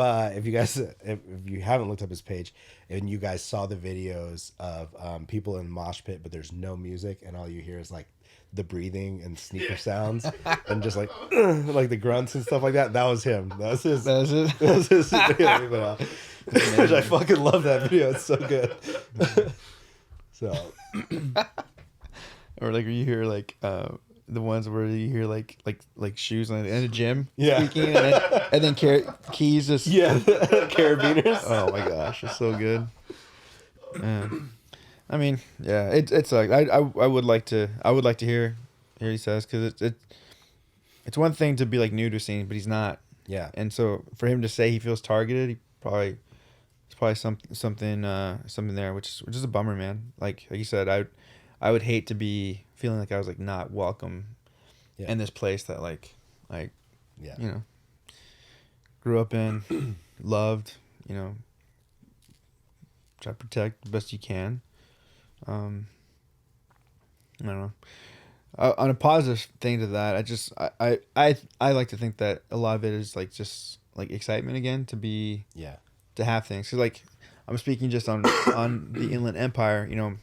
you guys if you haven't looked up his page and you guys saw the videos of people in mosh pit, but there's no music and all you hear is like the breathing and sneaker sounds and just like the grunts and stuff like that, that was him. That was his. That was his video. Which I fucking love that video. It's so good. So, or like you hear like the ones where you hear like shoes in a gym yeah, squeaking, and then keys just carabiners. Oh my gosh, it's so good. Man. I mean, yeah, it's like I would like to hear he says, because it's one thing to be like new to a scene, but he's not. Yeah, and so for him to say he feels targeted, it's probably something there, which is a bummer, man. Like you said, I would hate to be feeling like I was like not welcome in this place that like yeah, you know, grew up in, loved, you know, try to protect the best you can. I don't know. On a positive thing to that, I like to think that a lot of it is like just like excitement again to have things. So like I'm speaking just on the Inland Empire, you know,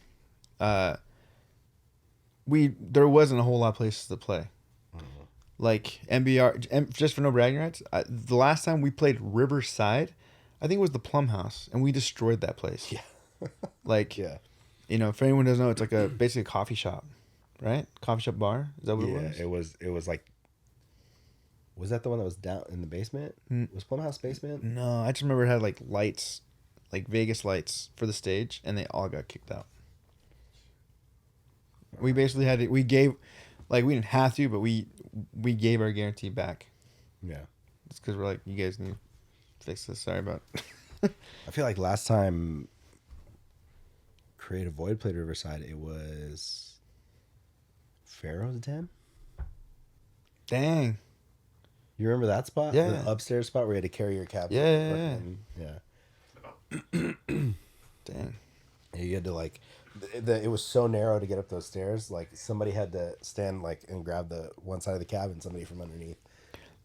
there wasn't a whole lot of places to play. Mm-hmm. Like MBR, just for no bragging rights, the last time we played Riverside, I think it was the Plum House, and we destroyed that place. Yeah. Like, yeah. You know, if anyone doesn't know, it's like basically a coffee shop, right? Coffee shop bar. Is that what it was? It was like, was that the one that was down in the basement? Was Plum House basement? No, I just remember it had like lights, like Vegas lights for the stage, and they all got kicked out. We basically had to, we didn't have to, but we gave our guarantee back. Yeah. It's because we're like, you guys need to fix this. Sorry about I feel like last time Creative Void played Riverside, it was Pharaoh's Den? Dang. You remember that spot? Yeah. The upstairs spot where you had to carry your cab? Yeah. Dang. And you had to like, it was so narrow to get up those stairs. Like somebody had to stand like and grab the one side of the cab and somebody from underneath.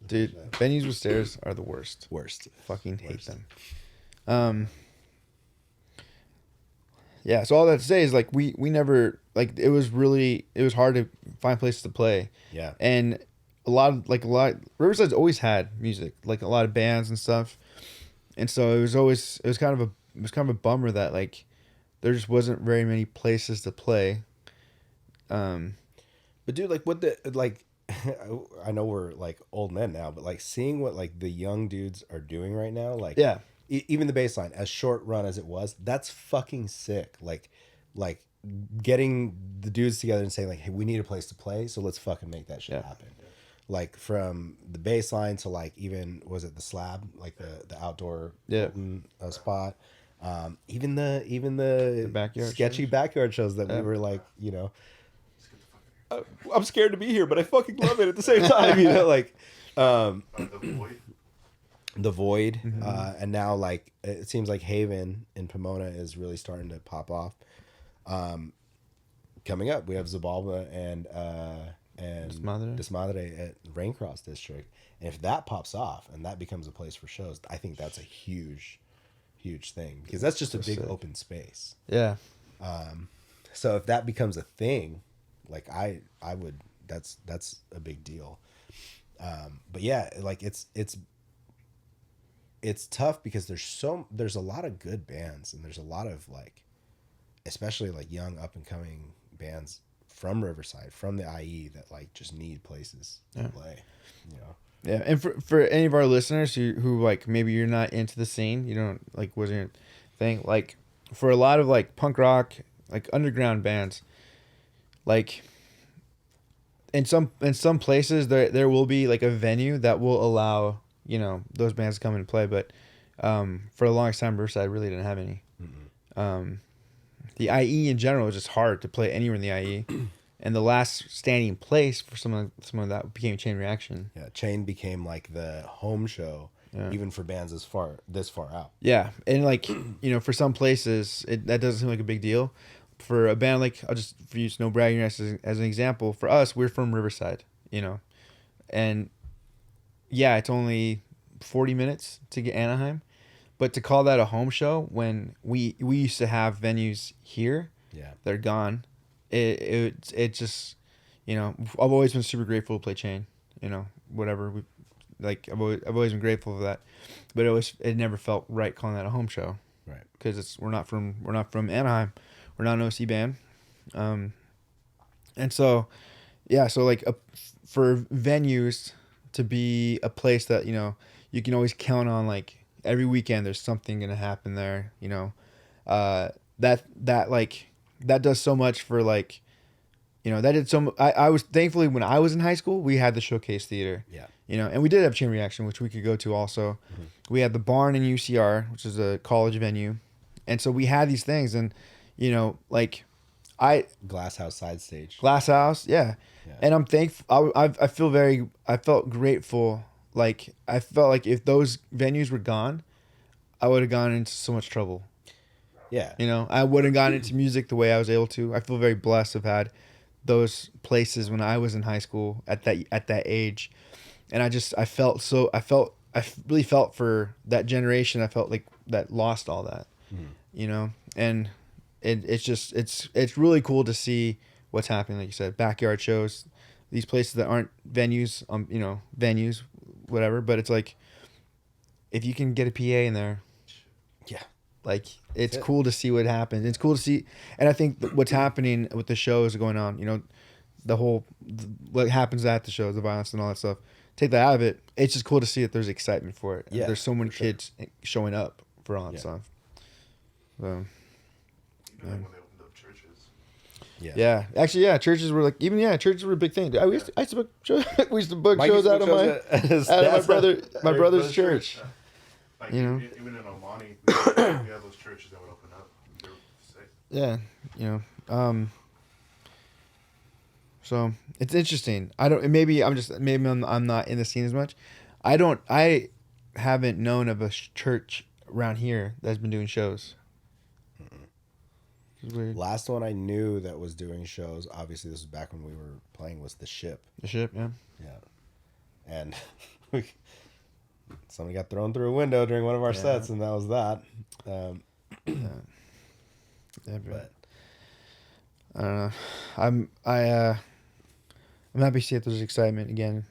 Dude, venues with stairs are the worst. Worst. Fucking hate them. Yeah. So all that to say is like we never like it was hard to find places to play. Yeah. And Riverside's always had music, like a lot of bands and stuff. And so it was kind of a bummer that like there just wasn't very many places to play. But dude, like what the like I know we're like old men now, but like seeing what like the young dudes are doing right now, like Yeah. Even the baseline, as short run as it was, that's fucking sick. Like getting the dudes together and saying like, hey, we need a place to play, so let's fucking make that shit happen. Like from the baseline to like even was it the slab, like the outdoor spot, even the backyard sketchy shows. backyard shows that we were like, you know, I'm scared to be here, but I fucking love it at the same time, you know, like the void, and now like it seems like Haven in Pomona is really starting to pop off. Coming up, we have Zabalba and Desmadre at Raincross District, and if that pops off and that becomes a place for shows, I think that's a huge thing because that's just a big open space. Yeah. So if that becomes a thing, like I would, that's a big deal. But yeah, like it's tough because there's a lot of good bands and there's a lot of like, especially like young up and coming bands from Riverside, from the IE that like just need places to play, you know? Yeah. And for any of our listeners who like, maybe you're not into the scene, you don't like, wasn't your thing. Like for a lot of like punk rock, like underground bands, like in some places there will be like a venue that will allow, you know, those bands to come and play, but for the longest time Riverside really didn't have any. The IE in general was just hard to play anywhere in the IE, and the last standing place for someone that became Chain Reaction. Yeah, Chain became like the home show, even for bands this far out. Yeah, and like you know, for some places that doesn't seem like a big deal. For a band like, I'll just use No Bragging Rights as an example. For us, we're from Riverside, you know, and yeah, it's only 40 minutes to get Anaheim, but to call that a home show when we used to have venues here, they're gone. It just, you know, I've always been super grateful to play Chain, you know, whatever we like. I've always been grateful for that, but it never felt right calling that a home show, right? Because we're not from Anaheim. We're not an OC band. And so, yeah, so like for venues to be a place that, you know, you can always count on, like every weekend there's something going to happen there, you know, that does so much for like, you know, that did so I was thankfully when I was in high school, we had the Showcase Theater, you know, and we did have Chain Reaction, which we could go to also. We had the Barn in UCR, which is a college venue. And so we had these things, and you know, like Glass House side stage. Glass House, yeah. And I'm thankful. I felt grateful. Like I felt like if those venues were gone, I would have gone into so much trouble. Yeah. You know, I wouldn't have gotten into music the way I was able to. I feel very blessed to have had those places when I was in high school at that age, and I really felt for that generation. I felt like that lost all that, you know, and. It's really cool to see what's happening. Like you said, backyard shows, these places that aren't venues, you know, venues, whatever. But it's like, if you can get a PA in there, like it's cool to see what happens. It's cool to see, and I think what's happening with the shows going on, you know, what happens at the shows, the violence and all that stuff. Take that out of it. It's just cool to see that there's excitement for it. There's so many kids showing up for all that stuff. So. When they opened up churches. Yeah. Actually, churches were like, churches were a big thing. I used to book shows. We used to book shows out of my brother's church. Like, you know, even in Omani, we have those churches that would open up. They were sick. Yeah, you know, so it's interesting. Maybe I'm not in the scene as much. I haven't known of a church around here that's been doing shows. Weird. Last one I knew that was doing shows, obviously this was back when we were playing, was The Ship. The Ship, yeah. And somebody got thrown through a window during one of our sets, and that was that. Yeah, bro. But I don't know. I'm happy to see that there's excitement again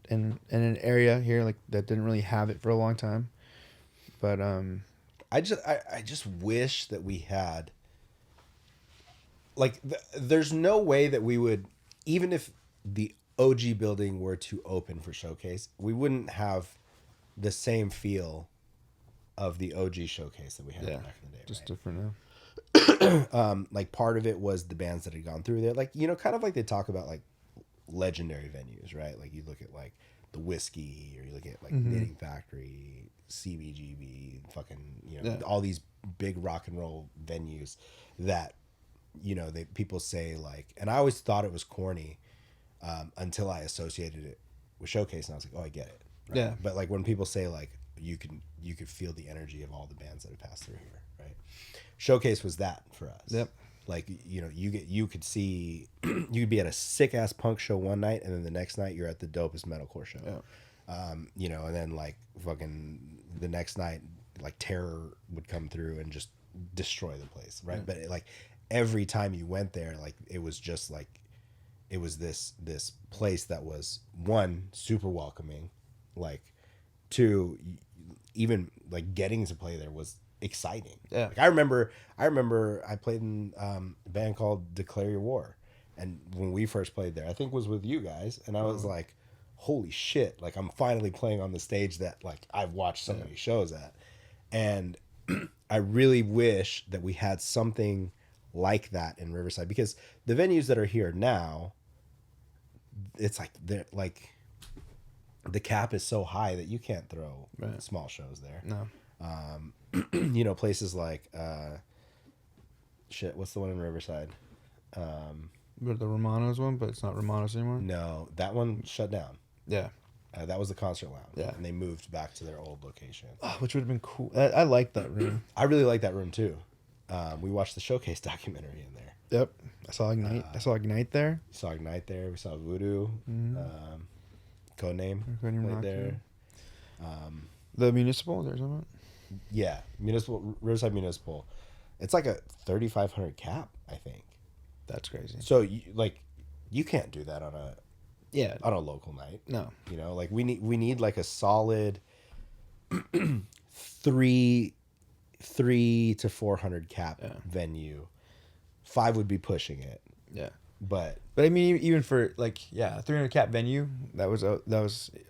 in an area here like that didn't really have it for a long time. But I just wish that we had like there's no way that we would, even if the OG building were to open for Showcase, we wouldn't have the same feel of the OG Showcase that we had back in the day. just right? different now. Like part of it was the bands that had gone through there, like, you know, kind of like they talk about like legendary venues, right? Like you look at like the Whiskey, or you look at like Knitting Factory, CBGB, fucking, you know, all these big rock and roll venues that, you know, people say like, and I always thought it was corny until I associated it with Showcase, and I was like, oh, I get it. Right? Yeah. But like when people say like you could feel the energy of all the bands that have passed through here, right? Showcase was that for us. Yep. Like, you know, you could see, you could be at a sick ass punk show one night, and then the next night you're at the dopest metalcore show. Yeah. You know, and then like fucking the next night, like Terror would come through and just destroy the place, right? But like every time you went there, like it was just like it was this place that was, one, super welcoming, like, two, even like getting to play there was exciting. Yeah. Like I remember I played in a band called Declare Your War, and when we first played there, I think was with you guys, and I was like, holy shit, like I'm finally playing on the stage that like I've watched so many shows at. And I really wish that we had something like that in Riverside, because the venues that are here now, it's like they're like the cap is so high that you can't throw small shows there. No. You know, places like what's the one in Riverside? But the Romanos one, but it's not Romanos anymore. No, that one shut down. Yeah. That was the concert lounge. Yeah. And they moved back to their old location. Which would have been cool. I like that room. I really like that room too. We watched the Showcase documentary in there. Yep. I saw Ignite there. We saw Ignite there. We saw Voodoo. Codename played there. The Municipal, there's something. Yeah, Riverside Municipal. It's like a 3,500 cap, I think. That's crazy. So you can't do that on a local night. No. You know, like we need like a solid 300 to 400 cap venue. 5 would be pushing it. Yeah. But I mean, even for like 300 cap venue, that was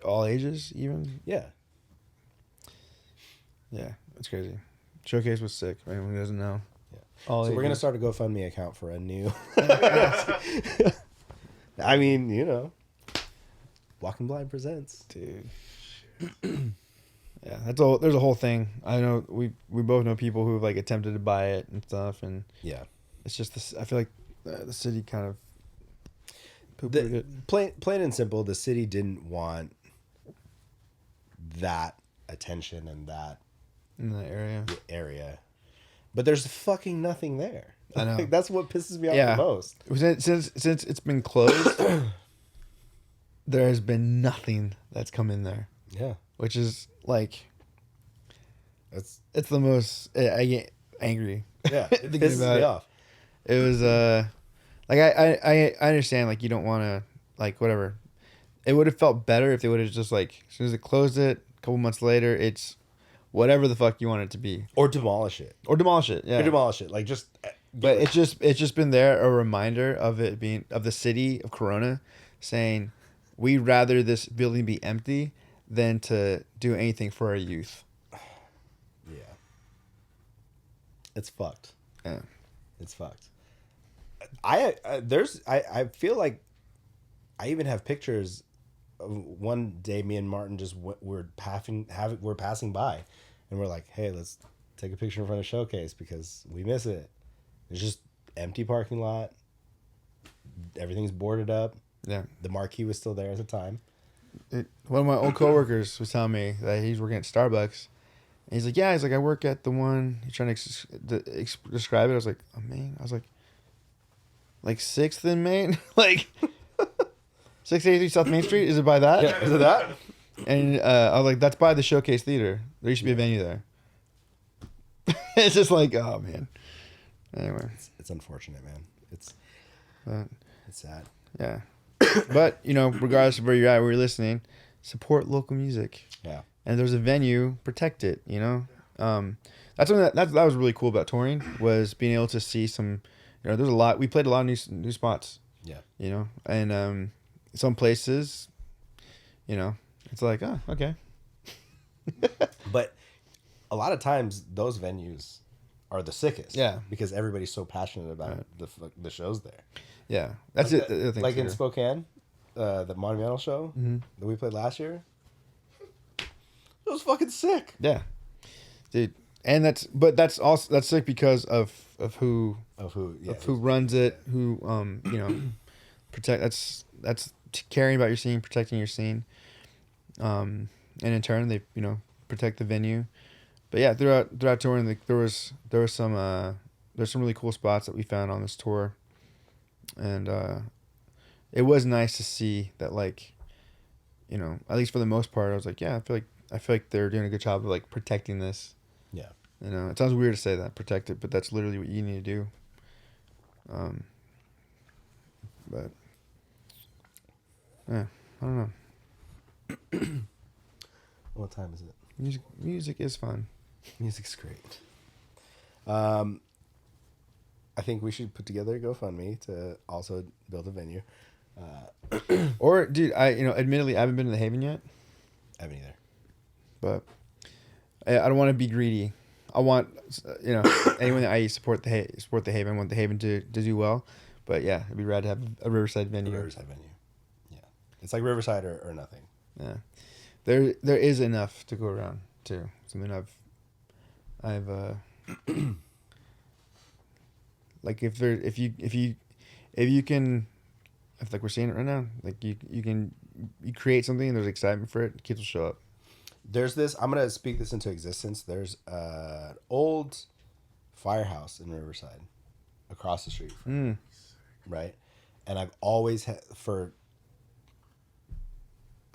all ages even. yeah. Yeah, it's crazy. Showcase was sick. Anyone who doesn't know. Yeah. All So we're gonna start a GoFundMe account for a new. I mean, you know, Walking Blind presents, dude. Yeah, there's a whole thing. I know we both know people who've like attempted to buy it and stuff, and yeah, it's just this. I feel like the city kind of poo-pooed it. Plain and simple, the city didn't want that attention and that In that area, but there's fucking nothing there. I know. Like, that's what pisses me off the most. Since it's been closed, there has been nothing that's come in there. Yeah, Which is like, it's the most. I get angry. yeah, it Thinking pisses about me it. off. It was like I understand, like you don't want to, like, whatever. It would have felt better if they would have just, like, as soon as they closed it, a couple months later, it's whatever the fuck you want it to be, Or demolish it. Yeah. Or demolish it. Like just. But it's just been there, a reminder of it being, of the city of Corona saying, we'd rather this building be empty than to do anything for our youth. Yeah. It's fucked. Yeah. It's fucked. I feel like I even have pictures of one day me and Martin just we're passing by, and we're like, hey, let's take a picture in front of Showcase because we miss it. It's just empty parking lot. Everything's boarded up. Yeah. The marquee was still there at the time. One of my old coworkers was telling me that he's working at Starbucks. And he's like, yeah, I work at the one. He's trying to describe it. I was like, oh, Main? I was like 6th in Main? Like, 683 South Main Street? Is it by that? Yeah, is it that? And I was like, that's by the Showcase Theater. There used to be a venue there. It's just like, oh, man. Anyway, it's unfortunate, man. It's sad. Yeah. But, regardless of where you're at, where you're listening, support local music. Yeah. And there's a venue, protect it, That's something that was really cool about touring, was being able to see some, there's a lot, we played a lot of new spots. Yeah. And some places, it's like, oh, okay. But a lot of times those venues are the sickest. Yeah. Because everybody's so passionate about the shows there. Yeah. That's like it. The thing like in too. Spokane, the Monumental show that we played last year. It was fucking sick. Yeah. Dude. And that's sick because of who runs it, who protect. That's caring about your scene, protecting your scene, and in turn they protect the venue. But yeah, throughout touring, there was some there's some really cool spots that we found on this tour, and it was nice to see that, like, at least for the most part, I was like, yeah, I feel like they're doing a good job of like protecting this. Yeah. It sounds weird to say that, protect it, but that's literally what you need to do. But yeah, I don't know. What time is it? Music is fun. Music's great. I think we should put together a GoFundMe to also build a venue. Or, dude, admittedly, I haven't been to the Haven yet. I haven't either. But I don't want to be greedy. I want, anyone that I support the Haven. I want the Haven to do well. But yeah, it'd be rad to have a Riverside venue. Riverside venue. Yeah. It's like Riverside or nothing. Yeah. There is enough to go around too. Something I've like if like we're seeing it right now, like you create something and there's excitement for it, kids will show up. There's this, I'm going to speak this into existence. There's an old firehouse in Riverside across the street from me, right? And I've always had, for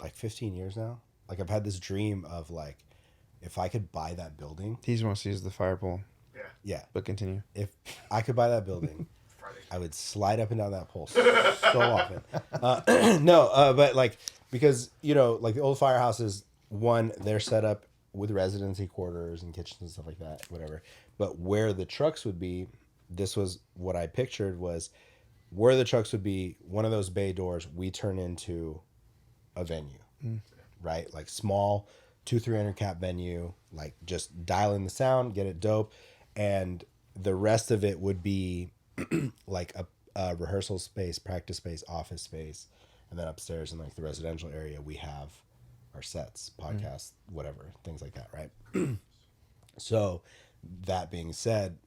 like 15 years now, like I've had this dream of like, if I could buy that building. He wants to use the fire pole. Yeah. But continue. If I could buy that building, I would slide up and down that pole so often. But like, because, like the old firehouses, one, they're set up with residency quarters and kitchens and stuff like that, whatever. But where the trucks would be, this was what I pictured, was where the trucks would be, one of those bay doors, we turn into a venue, right? Like small 200-300 cap venue, like just dial in the sound, get it dope. And the rest of it would be like a rehearsal space, practice space, office space. And then upstairs in like the residential area, we have our sets, podcasts, whatever, things like that, right? So that being said,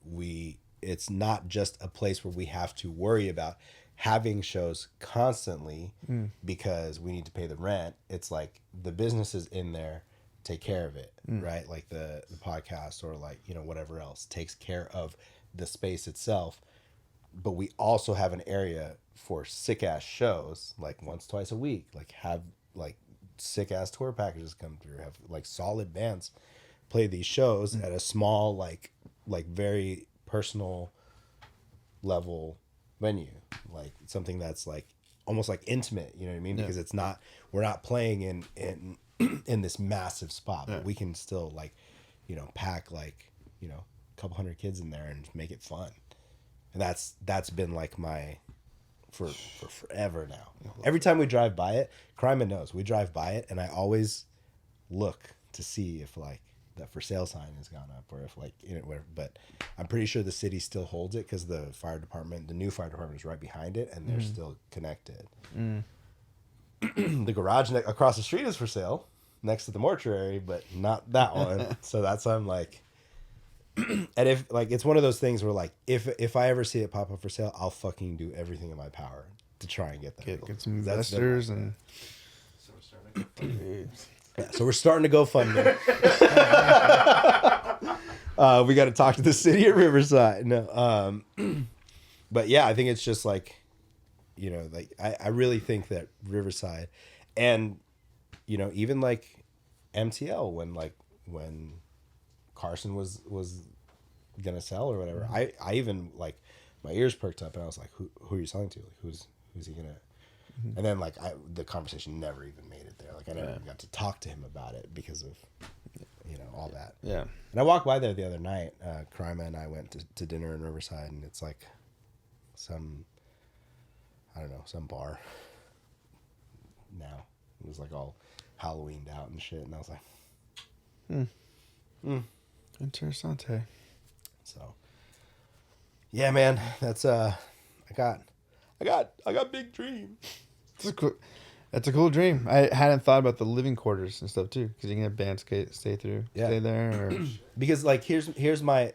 it's not just a place where we have to worry about having shows constantly because we need to pay the rent. It's like the businesses in there take care of it, right? Like the podcast or like, whatever else takes care of the space itself. But we also have an area for sick ass shows, like once, twice a week, like have like sick ass tour packages come through, have like solid bands play these shows at a small, like very personal level venue, like something that's like almost like intimate, you know what I mean? Yeah. Because we're not playing in this massive spot, but we can still like, pack like, a couple hundred kids in there and make it fun. And that's been like my, for forever now. Every time we drive by it, Kryman knows, we drive by it and I always look to see if like that for sale sign has gone up or if like, whatever. But I'm pretty sure the city still holds it because the new fire department is right behind it and they're still connected. The garage across the street is for sale next to the mortuary, but not that one. So that's why I'm like, and if like, it's one of those things where like, if I ever see it pop up for sale, I'll fucking do everything in my power to try and get that. Get some investors and. So we're starting to go fund it. We got to talk to the city of Riverside. No, but yeah, I think it's just like, like I really think that Riverside, and even like MTL when Carson was gonna sell or whatever. I even like my ears perked up and I was like, who are you selling to? Like who's he gonna? And then like the conversation never even made it there. Like I never even got to talk to him about it because of all that. Yeah. And I walked by there the other night. Karima and I went to dinner in Riverside, and it's like some bar. Now it was like all Halloweened out and shit, and I was like, Interessante. So, yeah, man, that's I got big dreams. That's a cool dream. I hadn't thought about the living quarters and stuff too, because you can have bands stay there. Or... Because like here's my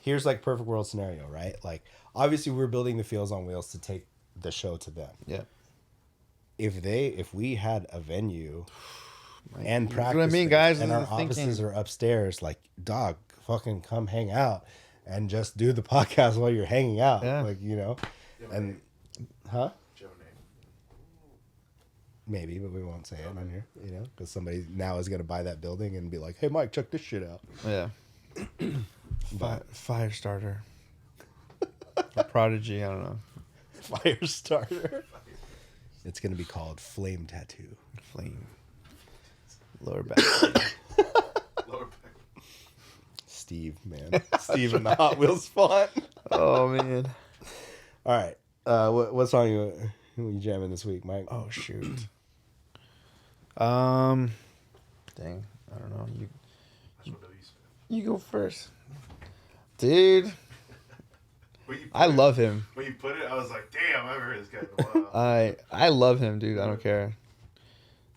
here's like perfect world scenario, right? Like obviously we're building the Fields on Wheels to take the show to them. Yeah. If we had a venue and practice, what I mean, guys, and our offices are upstairs, like dog, fucking come hang out and just do the podcast while you're hanging out, like and huh? Maybe, but we won't say it on here, because somebody now is going to buy that building and be like, hey, Mike, check this shit out. Yeah. Fire starter. Or Prodigy, I don't know. Fire starter. It's going to be called Flame Tattoo. Flame. Lower back. Lower back. Steve, man. Steve in the Hot Wheels font. Oh, man. All right. What song you jamming this week, Mike? Oh, shoot. Dang, I don't know. You go first, dude. I love him. When you put it, I was like, "Damn, I haven't heard this guy in a while." I love him, dude. I don't care. I'm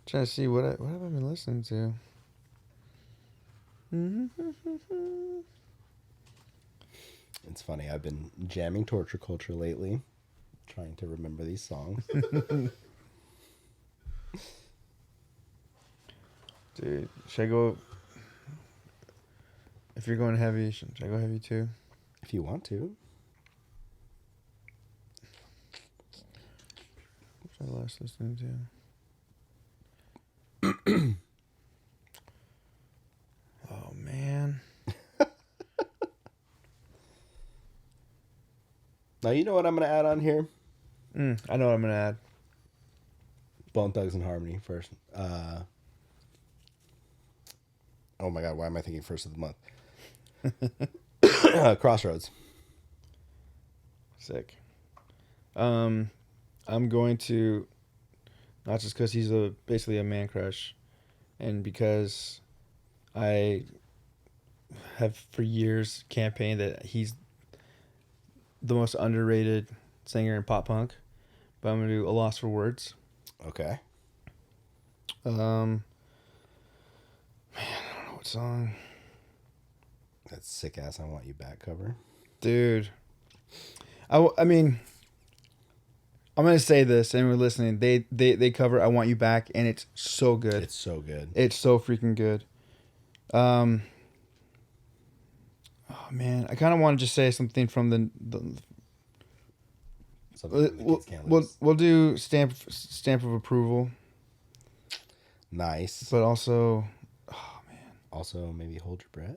trying to see what have I been listening to. It's funny. I've been jamming Torture Culture lately, trying to remember these songs. Dude, should I go? If you're going heavy, should I go heavy too? If you want to. What was I last listening to? Oh, man. Now, you know what I'm going to add on here? I know what I'm going to add. Bone Thugs and Harmony first. Oh my God, why am I thinking first of the month? Crossroads. Sick. I'm going to, not just because he's basically a man crush, and because I have for years campaigned that he's the most underrated singer in pop punk, but I'm going to do A Loss for Words. Okay. Man, I don't know what song. That sick ass I Want You Back cover. Dude. I mean, I'm going to say this, and we're listening. They cover I Want You Back, and it's so good. It's so good. It's so freaking good. Oh, man. I kind of want to just say something from the Something the kids can't lose. we'll do stamp of approval. Nice. But also, oh, man. Also, maybe Hold Your Breath.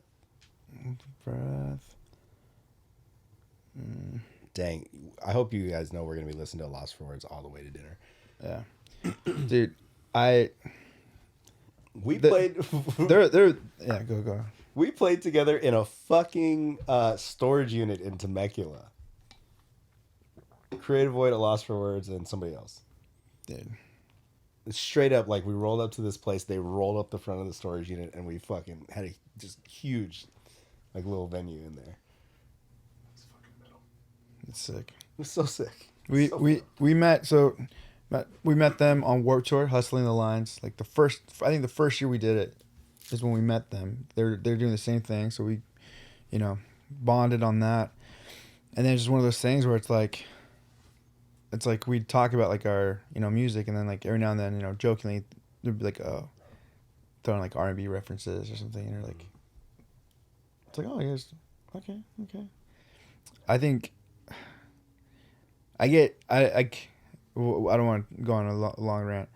Breath. Dang. I hope you guys know we're going to be listening to Lost for Words all the way to dinner. Yeah. Dude, We played... they're yeah, go. We played together in a fucking storage unit in Temecula. Creative Void, A Lost for Words, and somebody else. Dude. Straight up, like, we rolled up to this place. They rolled up the front of the storage unit, and we fucking had a just huge, like, little venue in there. It's fucking metal. It's sick. It was so sick. We met them on Warped Tour, Hustling the Lines. Like the first year we did it is when we met them. They're doing the same thing, so we, bonded on that. And then it's just one of those things where it's like we'd talk about like our music, and then like every now and then jokingly there'd be like throwing like R&B references or something, and you're like, it's like, oh yes, okay. I think. I don't want to go on a long rant,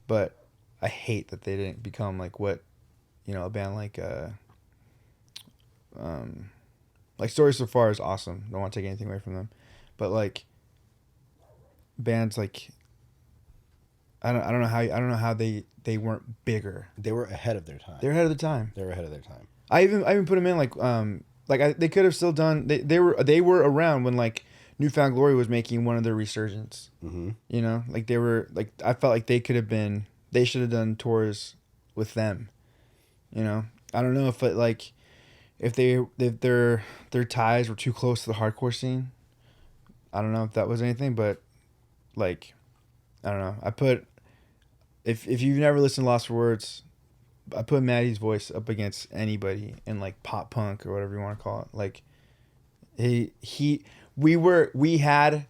but I hate that they didn't become like what, a band like Like Story So Far is awesome. Don't want to take anything away from them, but like bands like I don't know how they weren't bigger. They were ahead of their time. They're ahead of the time. They were ahead of their time. I even put them in they could have still done. They were around when like Newfound Glory was making one of their resurgence. Mm-hmm. You know, like they were like I felt like they should have done tours with them. You know, I don't know if their ties were too close to the hardcore scene. I don't know if that was anything, but like I don't know. I put if you've never listened to Lost for Words, I put Maddie's voice up against anybody in like pop punk or whatever you want to call it. Like we had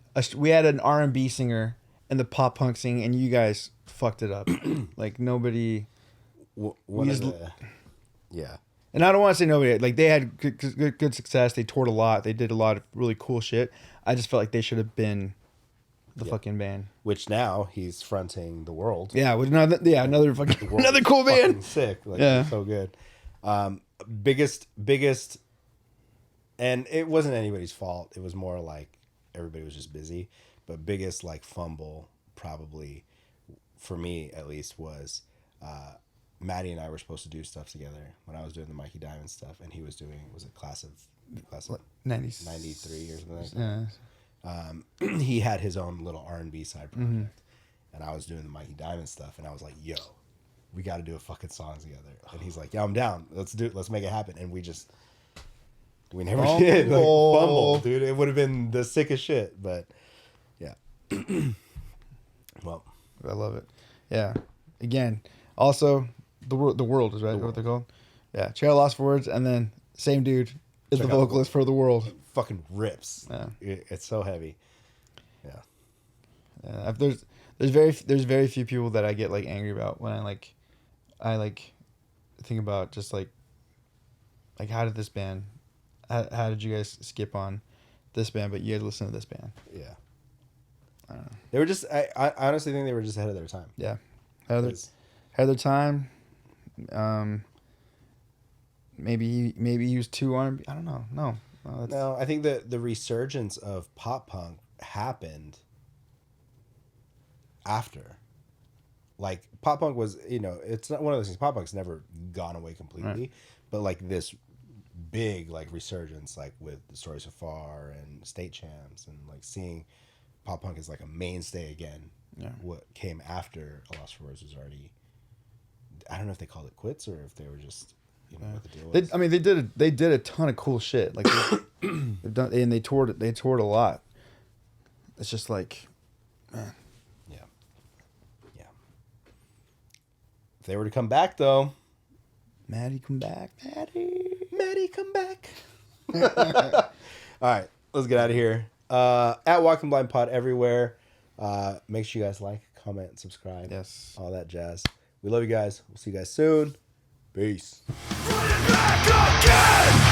an R&B singer in the pop punk scene, and you guys fucked it up. Like nobody. Yeah. And I don't want to say nobody. Like they had good success. They toured a lot. They did a lot of really cool shit. I just felt like they should have been the fucking band. Which now he's fronting The World. Yeah, with another fucking another cool band. Sick. Like, yeah, so good. Biggest, and it wasn't anybody's fault. It was more like everybody was just busy. But biggest like fumble probably for me at least was Maddie and I were supposed to do stuff together when I was doing the Mikey Diamond stuff, and he was doing class of 90s. 93 or something like that. Yeah. He had his own little R&B side project, and I was doing the Mikey Diamond stuff, and I was like, yo, we got to do a fucking song together. And he's like, yeah, I'm down. Let's make it happen. And we never did. Like, fumble, dude. It would have been the sickest shit, but yeah. Well, I love it. Yeah. Again, also the world is right. What they're called? Yeah. Check out Lost for Words, and then same dude is the vocalist for The World. Fucking rips. Yeah. It's so heavy. Yeah. Yeah. There's very few people that I get like angry about when I think about just like how did this band, how did you guys skip on this band, but you guys listen to this band? Yeah. I don't know. They were just. I honestly think they were just ahead of their time. Yeah. Ahead of their time. Maybe he was too R&B. I don't know. No, I think the resurgence of pop punk happened after. Like pop punk was, it's not one of those things. Pop punk's never gone away completely, right. But like this big like resurgence, like with the Story So Far and State Champs, and like seeing pop punk as like a mainstay again. Yeah. What came after A Lost for Words was already. I don't know if they called it quits or if they were just. What the deal was. They did a ton of cool shit. Like they've done, and they toured a lot. It's just like, man. Yeah. If they were to come back though, Maddie, come back. Maddie, come back. All right, let's get out of here. At Walking Blind Pod everywhere. Make sure you guys like, comment, subscribe. Yes. All that jazz. We love you guys. We'll see you guys soon. Peace. Running back again!